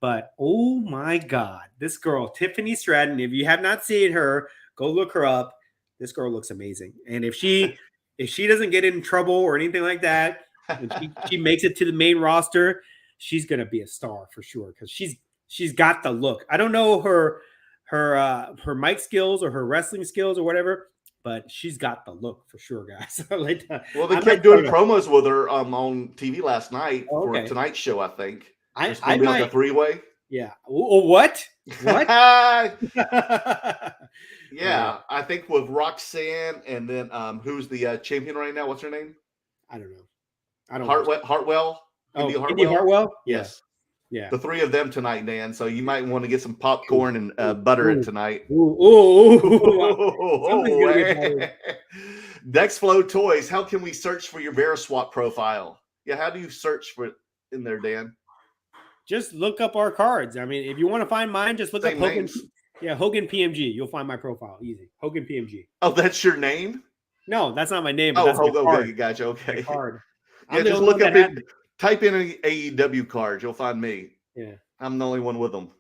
But oh my God, this girl, Tiffany Stratton. If you have not seen her, go look her up. This girl looks amazing. And if she doesn't get in trouble or anything like that, and she makes it to the main roster, she's gonna be a star for sure because she's got the look. I don't know her mic skills or her wrestling skills or whatever, but she's got the look for sure, guys. Well, they kept doing promos with her on TV last night for a Tonight Show, I think. It's going to be like a three-way. Yeah. What? What? Yeah, I think with Roxanne and then who's the champion right now? What's her name? I don't know. I don't know. Hartwell? Indy Hartwell? Yes. Yeah. The three of them tonight, Dan. So you might want to get some popcorn and butter it tonight. Dexflow Toys. How can we search for your Veriswap profile? Yeah, how do you search for it in there, Dan? Just look up our cards. I mean, if you want to find mine, just look up Hogan. Yeah, Hogan PMG. You'll find my profile easy. Hogan PMG. Oh, that's your name? No, that's not my name. Oh, okay, gotcha. Okay. Card. Yeah, just look up it. Type in an AEW card. You'll find me. Yeah. I'm the only one with them.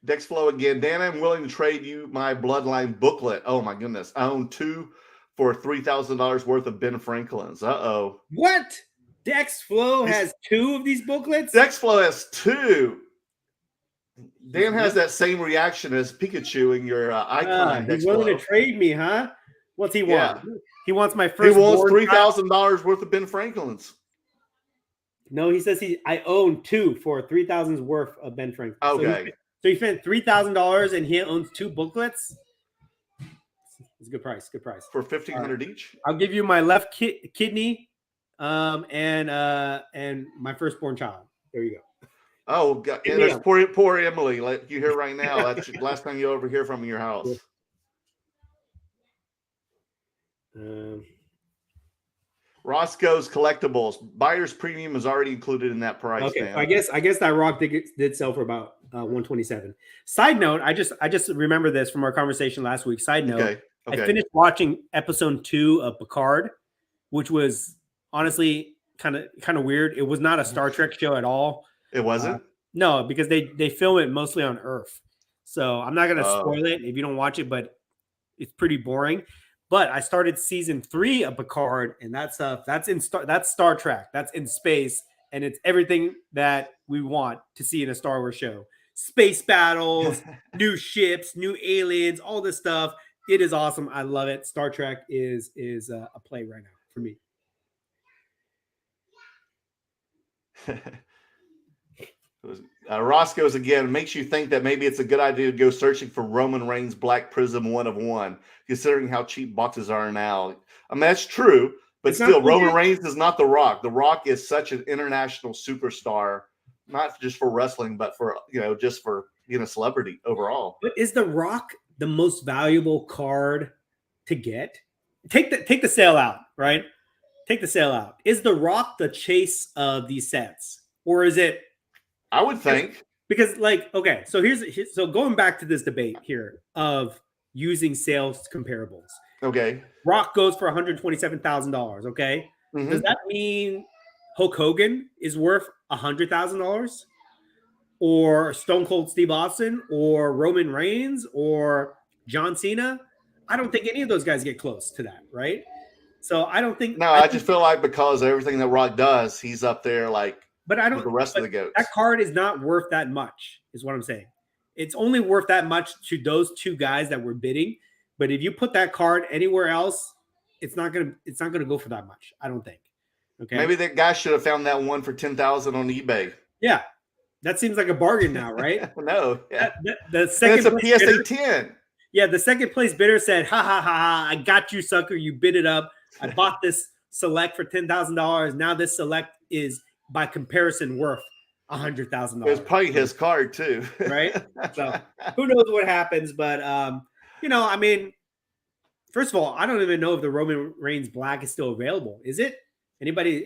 Dexflow again. Dan, I'm willing to trade you my Bloodline booklet. Oh, my goodness. I own 2 for $3,000 worth of Ben Franklin's. Uh-oh. What? Dexflow has 2 of these booklets? Dexflow has 2. Dan has that same reaction as Pikachu in your icon. He's willing to trade me, huh? What's he want? Yeah. He wants my first. He wants $3,000 worth of Ben Franklin's. No, he says I own 2 for $3,000 worth of Ben Franklin. Okay. So he spent $3,000 and he owns 2 booklets. It's a good price. Good price for $1,500 each. I'll give you my left kidney, and my firstborn child. There you go. Oh, God. Yeah, that's poor Emily. Like you hear right now. That's the last time you ever hear from your house. Roscoe's Collectibles. Buyer's premium is already included in that price. Okay, man. I guess that rock did sell for about 127. Side note, I just remember this from our conversation last week. Side note, okay. I finished watching episode 2 of Picard, which was honestly kind of weird. It was not a Star Trek show at all. It wasn't? No, because they film it mostly on Earth. So I'm not going to spoil it if you don't watch it, but it's pretty boring. But I started season 3 of Picard, and that's Star Trek. That's in space, and it's everything that we want to see in a Star Wars show. Space battles, new ships, new aliens, all this stuff. It is awesome. I love it. Star Trek is a play right now for me. Roscoe's again makes you think that maybe it's a good idea to go searching for Roman Reigns Black Prism 1 of 1, considering how cheap boxes are now. I mean, that's true, but It's still, not Roman legit. Reigns is not The Rock. The Rock is such an international superstar, not just for wrestling, but for, just for being a celebrity overall. But is The Rock the most valuable card to get? Take the sale out, right? Take the sale out. Is The Rock the chase of these sets, or is it? I would think, because okay, so so going back to this debate here of using sales comparables. Okay, Rock goes for $127,000. Okay, does that mean Hulk Hogan is worth $100,000, or Stone Cold Steve Austin, or Roman Reigns, or John Cena? I don't think any of those guys get close to that, right? So I don't think. No, I just feel like because of everything that Rock does, he's up there But I don't. with the rest of the goats. That card is not worth that much, is what I'm saying. It's only worth that much to those two guys that were bidding. But if you put that card anywhere else, it's not gonna go for that much. I don't think. Okay. Maybe that guy should have found that one for $10,000 on eBay. Yeah, that seems like a bargain now, right? No, yeah. The second. And it's a PSA 10. Yeah, the second place bidder said, "Ha ha ha ha! I got you, sucker! You bid it up. I bought this select for $10,000. Now this select is, by comparison, worth $100,000." It was probably his card too, right? So who knows what happens? But I mean, first of all, I don't even know if the Roman Reigns Black is still available. Is it?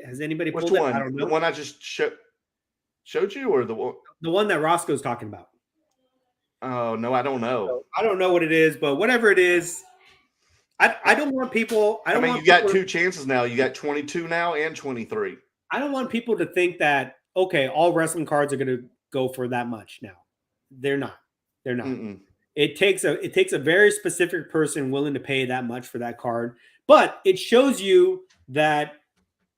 Has anybody Which pulled one? it? I don't know. The one I just showed you, or the one that Roscoe's talking about? Oh no, I don't know. So, I don't know what it is, but whatever it is, I don't want people. I mean, you got two chances now. You got 22 now and 23. I don't want people to think that, okay, all wrestling cards are going to go for that much now. They're not. They're not. Mm-mm. It takes a very specific person willing to pay that much for that card. But it shows you that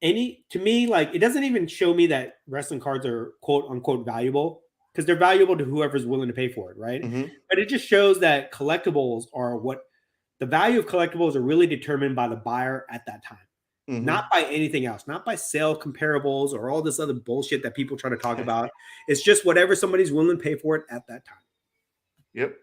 to me, it doesn't even show me that wrestling cards are quote unquote valuable, because they're valuable to whoever's willing to pay for it, right? Mm-hmm. But it just shows that collectibles are the value of collectibles are really determined by the buyer at that time. Mm-hmm. Not by anything else, not by sale comparables or all this other bullshit that people try to talk about. It's just whatever somebody's willing to pay for it at that time. Yep.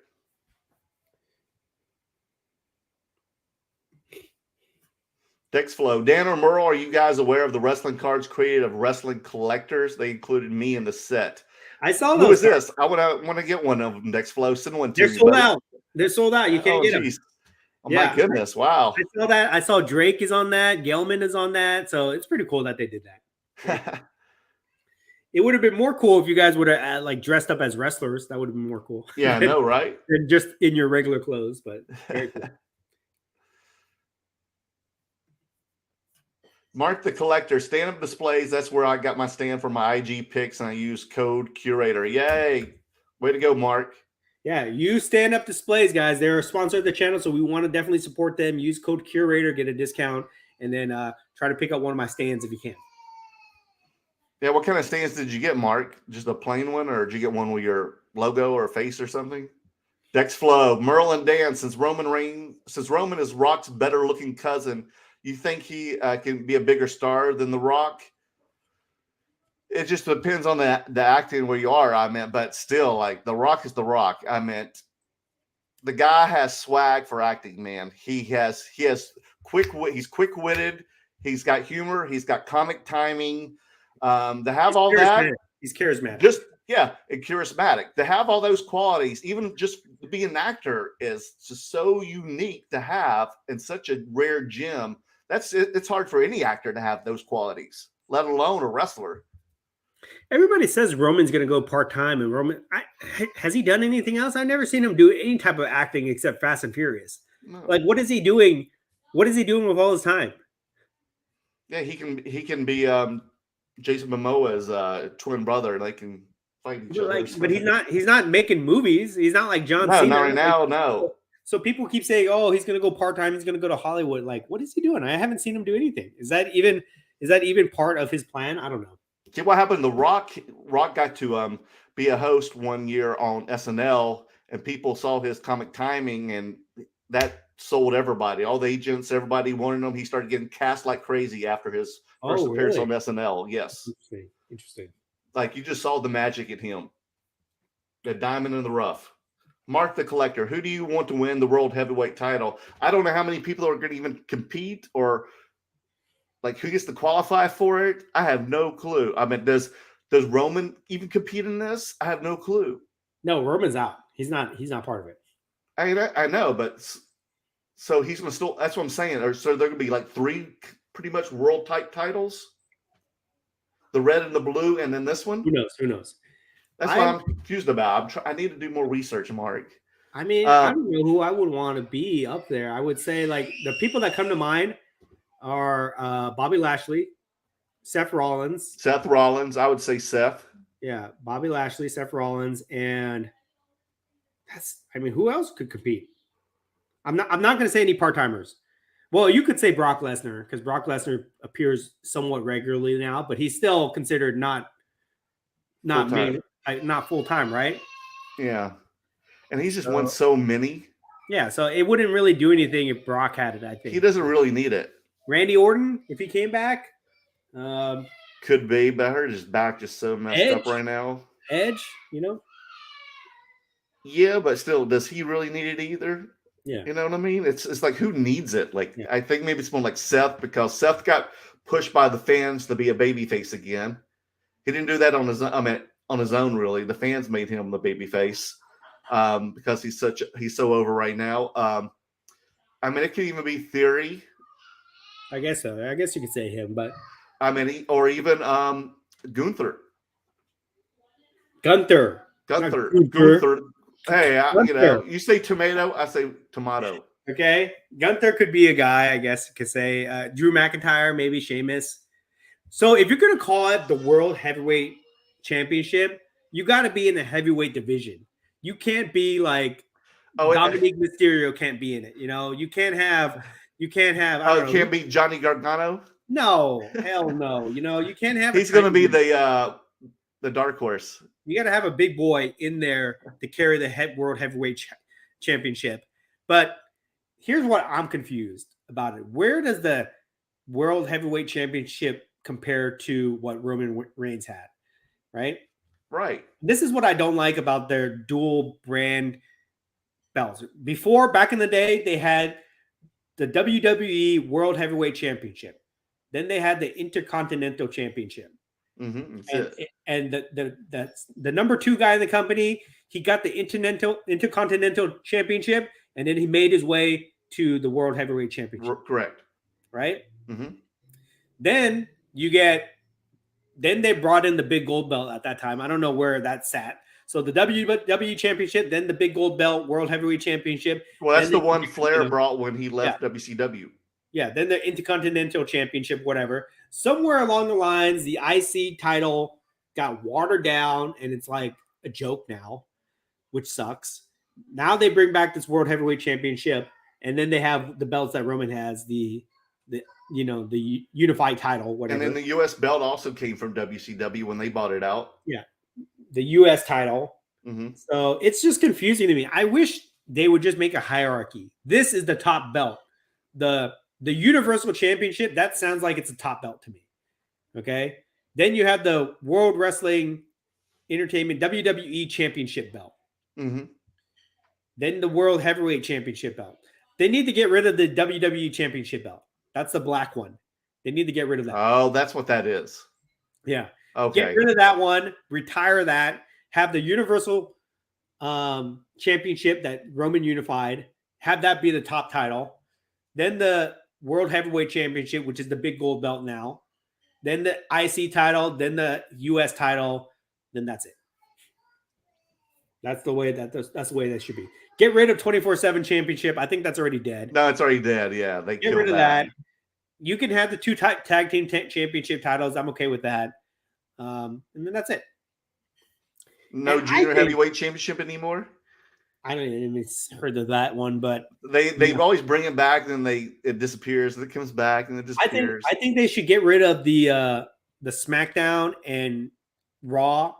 Dex Flow. Dan or Merle, are you guys aware of the wrestling cards created of wrestling collectors? They included me in the set. I saw those. Who is this? I want to get one of them, Dex Flow. Send one to me. They're sold out. They're sold out. You can't get them. Oh, yeah, my goodness. Wow. I saw that. I saw Drake is on that. Gelman is on that. So it's pretty cool that they did that. It would have been more cool if you guys would have dressed up as wrestlers. That would have been more cool. Yeah, I know, right? Than just in your regular clothes, but very cool. Mark the Collector, Standup Displays. That's where I got my stand for my IG picks, and I use code Curator. Yay. Way to go, Mark. Yeah, use Standup Displays, guys. They're a sponsor of the channel, so we want to definitely support them. Use code Curator, get a discount, and then try to pick up one of my stands if you can. Yeah, what kind of stands did you get, Mark? Just a plain one, or did you get one with your logo or face or something? Dex Flow, Merlin Dan, since Roman is Rock's better-looking cousin, you think he can be a bigger star than The Rock? It just depends on the acting where you are, I meant, but still, The Rock is The Rock. I meant, the guy has swag for acting, man. He's quick-witted, he's got humor, he's got comic timing. To have all that, he's charismatic. And charismatic. To have all those qualities, even just being an actor, is just so unique to have, and such a rare gem. It's hard for any actor to have those qualities, let alone a wrestler. Everybody says Roman's going to go part-time, and Roman, has he done anything else? I've never seen him do any type of acting except Fast and Furious. No. What is he doing? What is he doing with all his time? Yeah, he can be Jason Momoa's twin brother, and they can fight each other. But he's not making movies. He's not like John Cena. Not right now, no. So people keep saying, "Oh, he's going to go part-time. He's going to go to Hollywood." What is he doing? I haven't seen him do anything. Is that even part of his plan? I don't know. See what happened? The Rock got to be a host one year on SNL, and people saw his comic timing, and that sold everybody. All the agents, everybody wanted him. He started getting cast like crazy after his first appearance on SNL. Yes, interesting. Like you just saw the magic in him. The diamond in the rough. Mark the Collector, who do you want to win the World Heavyweight title? I don't know how many people are going to even compete or like who gets to qualify for it. I have no clue. I mean, does Roman even compete in this? I have no clue. No, Roman's out. He's not part of it. I know, but so he's going to still, that's what I'm saying. Or so they're going to be like 3 pretty much world type titles. The red and the blue, and then this one. Who knows? That's what I'm confused about. I need to do more research, Mark. I mean, I don't know who I would want to be up there. I would say like the people that come to mind are Bobby Lashley, Seth Rollins. I would say Seth. Yeah, Bobby Lashley, Seth Rollins, and who else could compete? I'm not going to say any part-timers. Well, you could say Brock Lesnar because Brock Lesnar appears somewhat regularly now, but he's still considered not full-time, right? Yeah. And he's just won so many. Yeah, so it wouldn't really do anything if Brock had it, I think. He doesn't really need it. Randy Orton, if he came back. Could be, but I heard his back just so messed up right now. Edge, Yeah, but still, does he really need it either? Yeah. You know what I mean? It's like, who needs it? Like, yeah. I think maybe it's more like Seth, because Seth got pushed by the fans to be a babyface again. He didn't do that on his own, really. The fans made him the babyface because he's so over right now. It could even be Theory. I guess so. I guess you could say him, but or even Gunther. Gunther. Hey, you say tomato, I say tomato. Okay. Gunther could be a guy, I guess you could say. Drew McIntyre, maybe Sheamus. So if you're going to call it the World Heavyweight Championship, you got to be in the heavyweight division. You can't be like Dominic Mysterio can't be in it. You can't have. It can't be Johnny Gargano. No, hell no. You can't have. He's going to be the dark horse. You got to have a big boy in there to carry the World Heavyweight Championship. But here's what I'm confused about it. Where does the World Heavyweight Championship compare to what Roman Reigns had? Right. This is what I don't like about their dual brand belts. Back in the day, they had the WWE World Heavyweight Championship. Then they had the Intercontinental Championship. Mm-hmm. And the number 2 guy in the company, he got the Intercontinental Championship, and then he made his way to the World Heavyweight Championship. Correct. Right? Mm-hmm. Then they brought in the big gold belt at that time. I don't know where that sat. So the WWE Championship, then the big gold belt, World Heavyweight Championship. Well, that's the one Flair brought when he left WCW. Yeah, then the Intercontinental Championship, whatever. Somewhere along the lines, the IC title got watered down, and it's like a joke now, which sucks. Now they bring back this World Heavyweight Championship, and then they have the belts that Roman has, the unified title, whatever. And then the U.S. belt also came from WCW when they bought it out. Yeah, the U.S. title. Mm-hmm. So it's just confusing to me. I wish they would just make a hierarchy. This is the top belt. The Universal Championship, that sounds like it's a top belt to me. Okay? Then you have the World Wrestling Entertainment WWE Championship belt. Mm-hmm. Then the World Heavyweight Championship belt. They need to get rid of the WWE Championship belt. That's the black one. They need to get rid of that. Oh, that's what that is. Yeah. Okay. Get rid of that one. Retire that. Have the Universal Championship that Roman unified. Have that be the top title. Then the World Heavyweight Championship, which is the big gold belt now. Then the IC title. Then the US title. Then that's it. That's the way that should be. Get rid of 24/7 Championship. I think that's already dead. No, it's already dead. Yeah, they get rid of that. You can have the 2 tag team championship titles. I'm okay with that. And then that's it. No junior heavyweight championship anymore. I don't even heard of that one, but they always bring it back, then it disappears, and it comes back, and it disappears. I think they should get rid of the the SmackDown and Raw,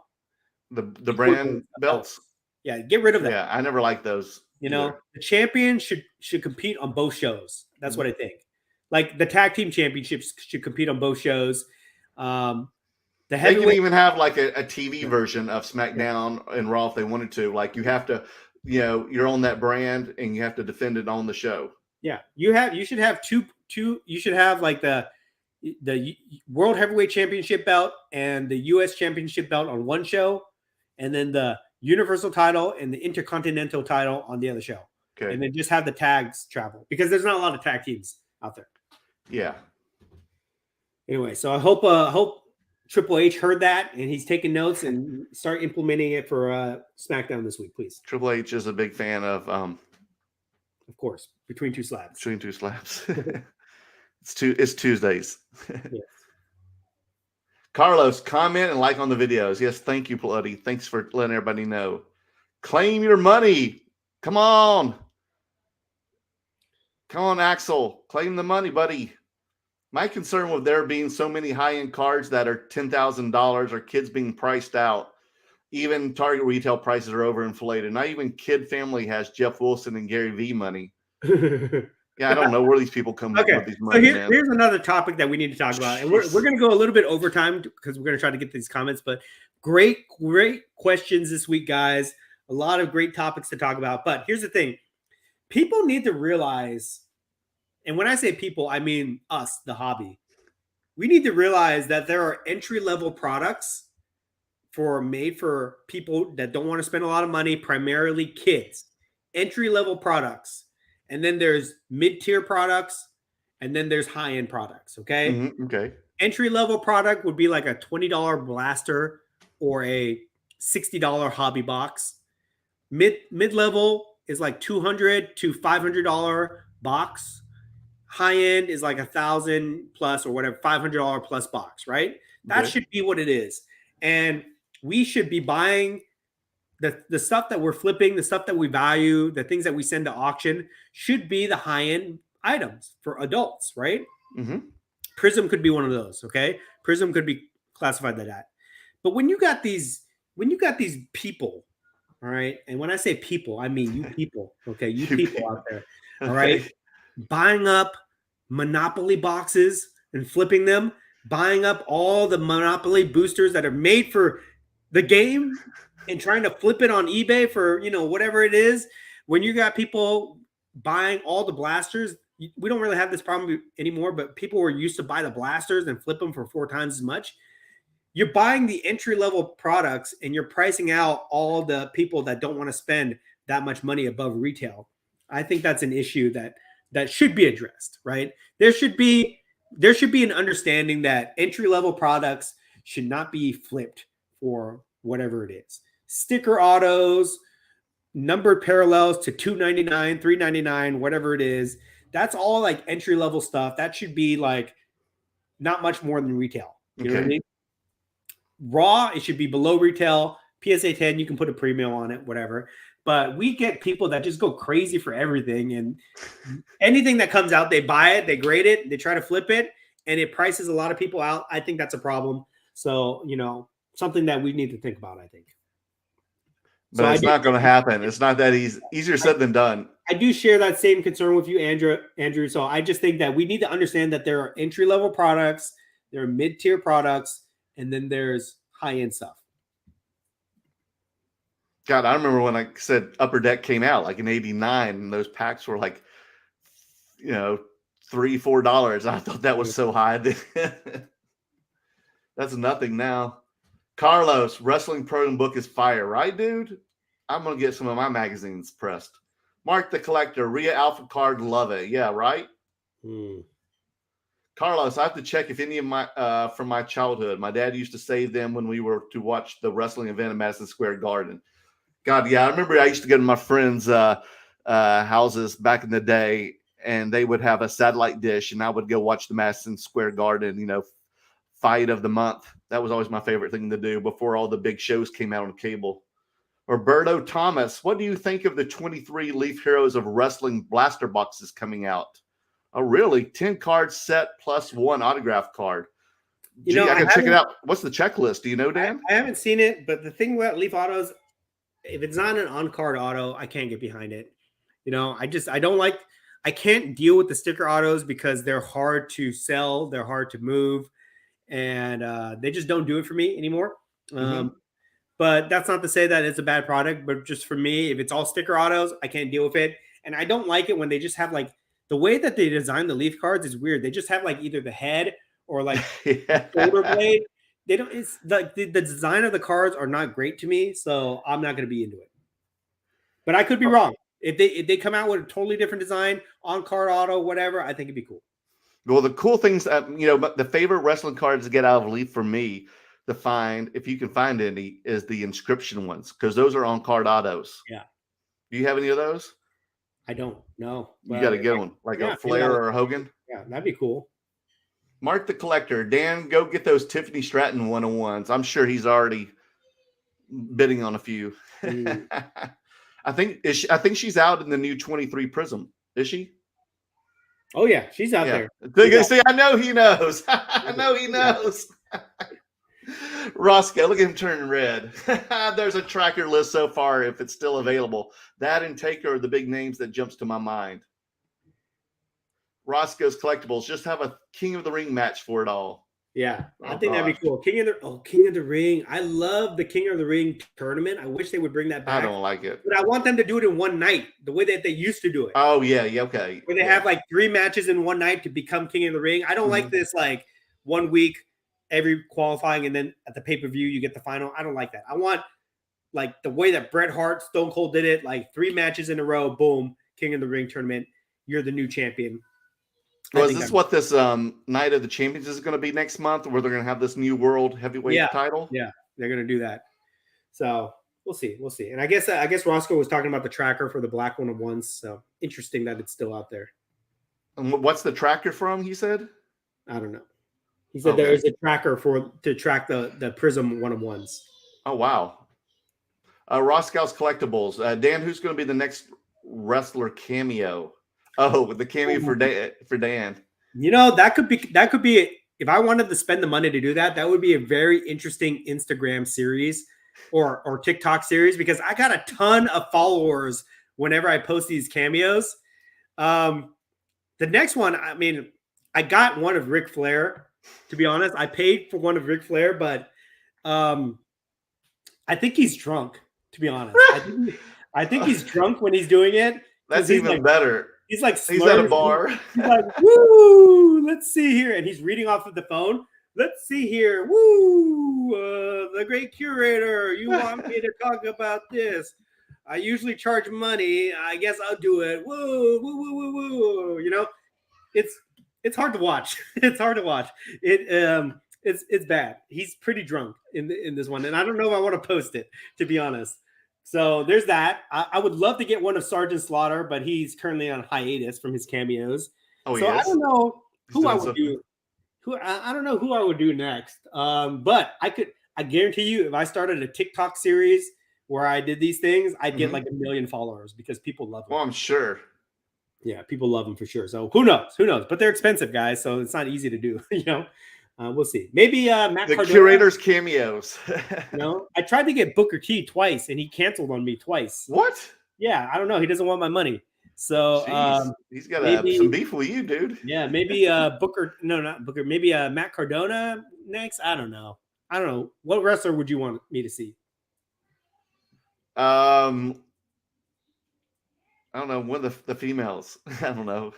the brand belts. Yeah, get rid of that. Yeah, I never liked those. You know, the champion should compete on both shows. That's what I think. Like the tag team championships should compete on both shows. They can even have like a TV version of SmackDown and Raw if they wanted to. Like you have to, you know, you're on that brand and you have to defend it on the show. Yeah, you should have two. You should have like the World Heavyweight Championship belt and the U.S. Championship belt on one show, and then the Universal title and the Intercontinental title on the other show. Okay, and then just have the tags travel because there's not a lot of tag teams out there. Yeah. Anyway, so I hope Triple H heard that and he's taking notes and start implementing it for SmackDown this week, please. Triple H is a big fan of course, Between Two Slabs. Between Two Slabs. It's Tuesdays. Yes. Carlos, comment and like on the videos. Yes, thank you, Bloody. Thanks for letting everybody know. Claim your money. Come on. Come on, Axel. Claim the money, buddy. My concern with there being so many high-end cards that are $10,000 or kids being priced out. Even Target retail prices are overinflated. Not even Kid Family has Jeff Wilson and Gary Vee money. Yeah, I don't know where these people come up with these money. So here's another topic that we need to talk about. And we're going to go a little bit over time because we're going to try to get these comments. But great questions this week, guys. A lot of great topics to talk about. But here's the thing. People need to realize, and when I say people, I mean us, the hobby. We need to realize that there are entry-level products made for people that don't want to spend a lot of money, primarily kids. Entry-level products. And then there's mid-tier products, and then there's high-end products, okay? Mm-hmm, okay. Entry-level product would be like a $20 blaster or a $60 hobby box. Mid-level is like $200 to $500 box. High-end is like $1,000 plus or whatever, $500 plus box, right? That should be what it is. And we should be buying the stuff that we're flipping, the stuff that we value, the things that we send to auction should be the high-end items for adults, right? Mm-hmm. Prism could be one of those, okay? Prism could be classified like that. But when you got these people, all right, and when I say people, I mean you people, okay? You people out there, all right? Buying up Monopoly boxes and flipping them, buying up all the Monopoly boosters that are made for the game and trying to flip it on eBay for, you know, whatever it is. When you got people buying all the blasters, we don't really have this problem anymore, but people were used to buy the blasters and flip them for 4 times as much. You're buying the entry-level products and you're pricing out all the people that don't want to spend that much money above retail. I think that's an issue that should be addressed, right? There should be an understanding that entry-level products should not be flipped for whatever it is. Sticker autos, numbered parallels to $2.99, $3.99, whatever it is. That's all like entry-level stuff. That should be like not much more than retail. You know what I mean? Raw, it should be below retail. PSA 10, you can put a premium on it, whatever. But we get people that just go crazy for everything. And anything that comes out, they buy it, they grade it, they try to flip it, and it prices a lot of people out. I think that's a problem. So, you know, something that we need to think about, I think. But so it's not going to happen. It's not that easy. Easier said than done. I do share that same concern with you, Andrew. So I just think that we need to understand that there are entry-level products, there are mid-tier products, and then there's high-end stuff. God, I remember when I said Upper Deck came out, like in '89, and those packs were like, you know, $3, $4. I thought that was so high. That's nothing now. Carlos, Wrestling Program book is fire, right, dude? I'm going to get some of my magazines pressed. Mark the Collector, Rhea Alpha card, love it. Yeah, right? Carlos, I have to check if any of my from my childhood. My dad used to save them when we were to watch the wrestling event in Madison Square Garden. God, yeah, I remember I used to go to my friends' houses back in the day, and they would have a satellite dish, and I would go watch the Madison Square Garden, you know, fight of the month. That was always my favorite thing to do before all the big shows came out on cable. Roberto Thomas, what do you think of the 23 Leaf Heroes of Wrestling blaster boxes coming out? Oh, really? 10 card set plus 1 autograph card. I gotta check it out. What's the checklist? Do you know, Dan? I haven't seen it, but the thing about Leaf Autos, if it's not an on-card auto, I can't get behind it. I can't deal with the sticker autos because they're hard to sell, they're hard to move, and they just don't do it for me anymore. But that's not to say that it's a bad product, but just for me, if it's all sticker autos, I can't deal with it. And I don't like it when they just have like the way that they design the Leaf cards is weird. They just have like either the head or like shoulder blade. They don't. It's like the design of the cards are not great to me, so I'm not going to be into it. But I could be wrong. If they come out with a totally different design, on card auto, whatever, I think it'd be cool. Well, the cool things, the favorite wrestling cards to get out of Leaf for me to find, if you can find any, is the inscription ones because those are on card autos. Yeah. Do you have any of those? I don't know. You got to get one, like a Flair or a Hogan. Yeah, that'd be cool. Mark the Collector. Dan, go get those Tiffany Stratton 101s. I'm sure he's already bidding on a few. I think she's out in the new 23 Prism. Is she? Oh yeah, she's out there. See, I know he knows. I know he knows. Roscoe, look at him turning red. There's a tracker list so far if it's still available. That and Taker are the big names that jumps to my mind. Roscoe's Collectibles just have a King of the Ring match for it all. Yeah, I think that'd be cool. King of the Ring. I love the King of the Ring tournament. I wish they would bring that back. I don't like it. But I want them to do it in one night, the way that they used to do it. Oh, yeah, okay. Where they have like 3 matches in one night to become King of the Ring. I don't like this like 1 week, every qualifying, and then at the pay-per-view you get the final. I don't like that. I want like the way that Bret Hart, Stone Cold did it, like 3 matches in a row, boom, King of the Ring tournament. You're the new champion. Well, is this what this Night of the Champions is going to be next month, where they're going to have this new world heavyweight title? Yeah, they're going to do that. So we'll see. And I guess Roscoe was talking about the tracker for the black one-on-ones. So interesting that it's still out there. And what's the tracker from? He said. I don't know. He said there is a tracker to track the Prism one-on-ones. Oh wow. Roscoe's Collectibles. Dan, who's going to be the next wrestler cameo? Oh, the cameo for Dan. That could be if I wanted to spend the money to do that, that would be a very interesting Instagram series or TikTok series because I got a ton of followers whenever I post these cameos. The next one, I mean, I got one of Ric Flair. To be honest, I paid for one of Ric Flair, but I think he's drunk. To be honest, I think he's drunk when he's doing it. That's even better. He's like he's at a bar. He's like, woo, let's see here. And he's reading off of the phone. Let's see here. Woo, the great curator. You want me to talk about this? I usually charge money. I guess I'll do it. Woo, woo, woo, woo, woo. It's hard to watch. It's hard to watch. It's bad. He's pretty drunk in this one. And I don't know if I want to post it, to be honest. So there's that. I would love to get one of Sergeant Slaughter, but he's currently on hiatus from his cameos. Oh, so I don't know who I would do. I don't know who I would do next. But I guarantee you, if I started a TikTok series where I did these things, I'd get like 1 million followers because people love them. Well, I'm sure. Yeah, people love them for sure. So who knows? But they're expensive, guys. So it's not easy to do. We'll see. Maybe Matt the Cardona, Curator's cameos. I tried to get Booker T twice, and he canceled on me twice. What? Yeah, I don't know. He doesn't want my money. So he's got some beef with you, dude. Yeah, maybe Booker. No, not Booker. Maybe Matt Cardona next. I don't know. What wrestler would you want me to see? I don't know. One of the females. I don't know.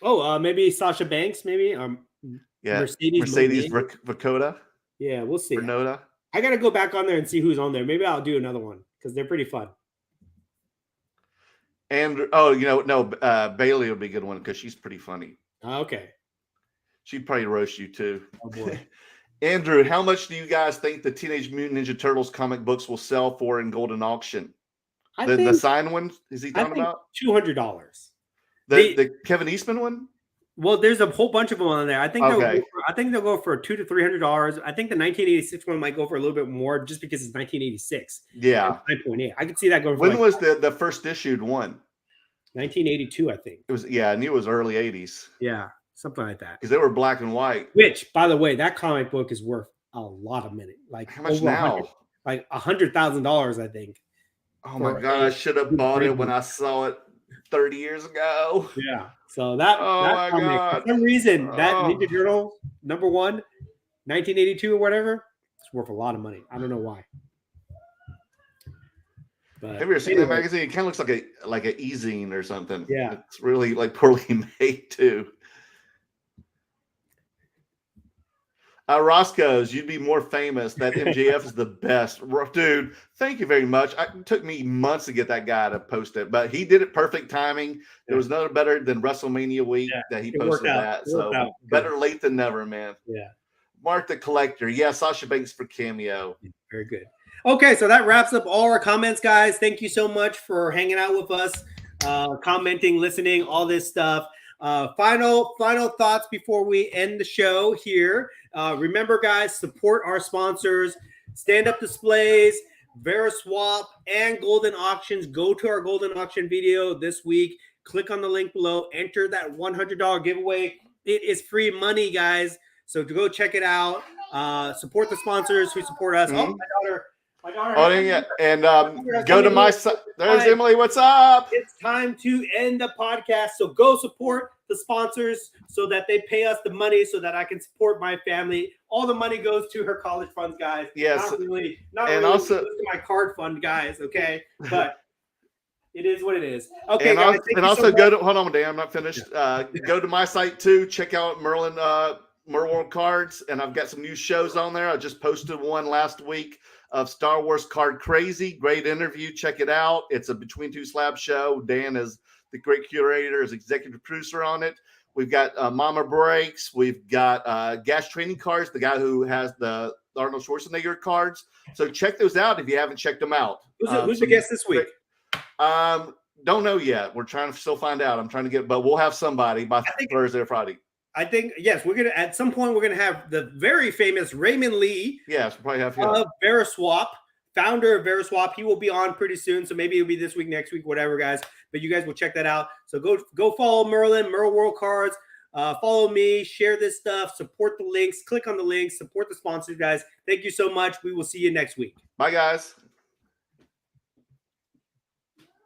Oh, maybe Sasha Banks. Maybe. Yeah, Mercedes Vakota. Yeah, we'll see. Vernota. I got to go back on there and see who's on there. Maybe I'll do another one because they're pretty fun. And Bailey would be a good one because she's pretty funny. Okay. She'd probably roast you too. Oh boy. Andrew, how much do you guys think the Teenage Mutant Ninja Turtles comic books will sell for in Goldin Auction? The signed one? Is he talking about? $200. The Kevin Eastman one? Well, there's a whole bunch of them on there. I think they'll go for $200 to $300. I think the 1986 one might go for a little bit more just because it's 1986. Yeah, 9.8. I could see that going. When was the first issued one? 1982, I think. It was. Yeah, I knew it was early 80s. Yeah. something like that. Because they were black and white. Which, by the way, that comic book is worth a lot of money. Like how much now? Like $100,000, I think. Oh my god! I should have bought it when I saw it 30 years ago. Yeah. So that my comic, god! for some reason, that Ninja Turtle #1, 1982 or whatever, it's worth a lot of money. I don't know why. But have you ever seen that magazine? It kind of looks like an e-zine or something. Yeah, it's really like poorly made too. Roscoe's, you'd be more famous. That MJF is the best. Dude, thank you very much. It took me months to get that guy to post it, but he did it perfect timing. There was none better than WrestleMania week that he posted that. So better late than never, man. Yeah. Mark the Collector. Yeah, Sasha Banks for cameo. Very good. Okay, so that wraps up all our comments, guys. Thank you so much for hanging out with us, commenting, listening, all this stuff. Final thoughts before we end the show here. Remember, guys, support our sponsors, Standup Displays, Veriswap, and Goldin Auctions. Go to our Goldin Auction video this week. Click on the link below. Enter that $100 giveaway. It is free money, guys. So to go check it out. Support the sponsors who support us. Mm-hmm. My daughter. Oh, yeah. And go to my site. There's Emily. What's up? It's time to end the podcast. So go support the sponsors so that they pay us the money so that I can support my family. All the money goes to her college funds, guys. Yes. Not really also to my card fund, guys. Okay. But it is what it is. Okay. And guys, also go to, hold on, Dan, I'm not finished. Go to my site too. Check out Merlin, Merleworld cards. And I've got some new shows on there. I just posted one last week of Star Wars Card Crazy. Great interview. Check it out. It's a Between Two Slabs show. Dan is the great curator, is executive producer on it. We've got Mama Breaks. We've got Gas Training Cards, the guy who has the Arnold Schwarzenegger cards. So check those out if you haven't checked them out. Who's the guest this week? Don't know yet. We're trying to still find out. I'm trying to get, but we'll have somebody by Thursday or Friday. I think, yes, we're going to, at some point, we're going to have the very famous Raymond Lee. Yes, we'll probably have him. Of Veriswap, founder of Veriswap. He will be on pretty soon. So maybe it'll be this week, next week, whatever, guys. But you guys will check that out. So go follow Merlin, Merleworld Cards. Follow me, share this stuff, support the links, click on the links, support the sponsors, guys. Thank you so much. We will see you next week. Bye, guys.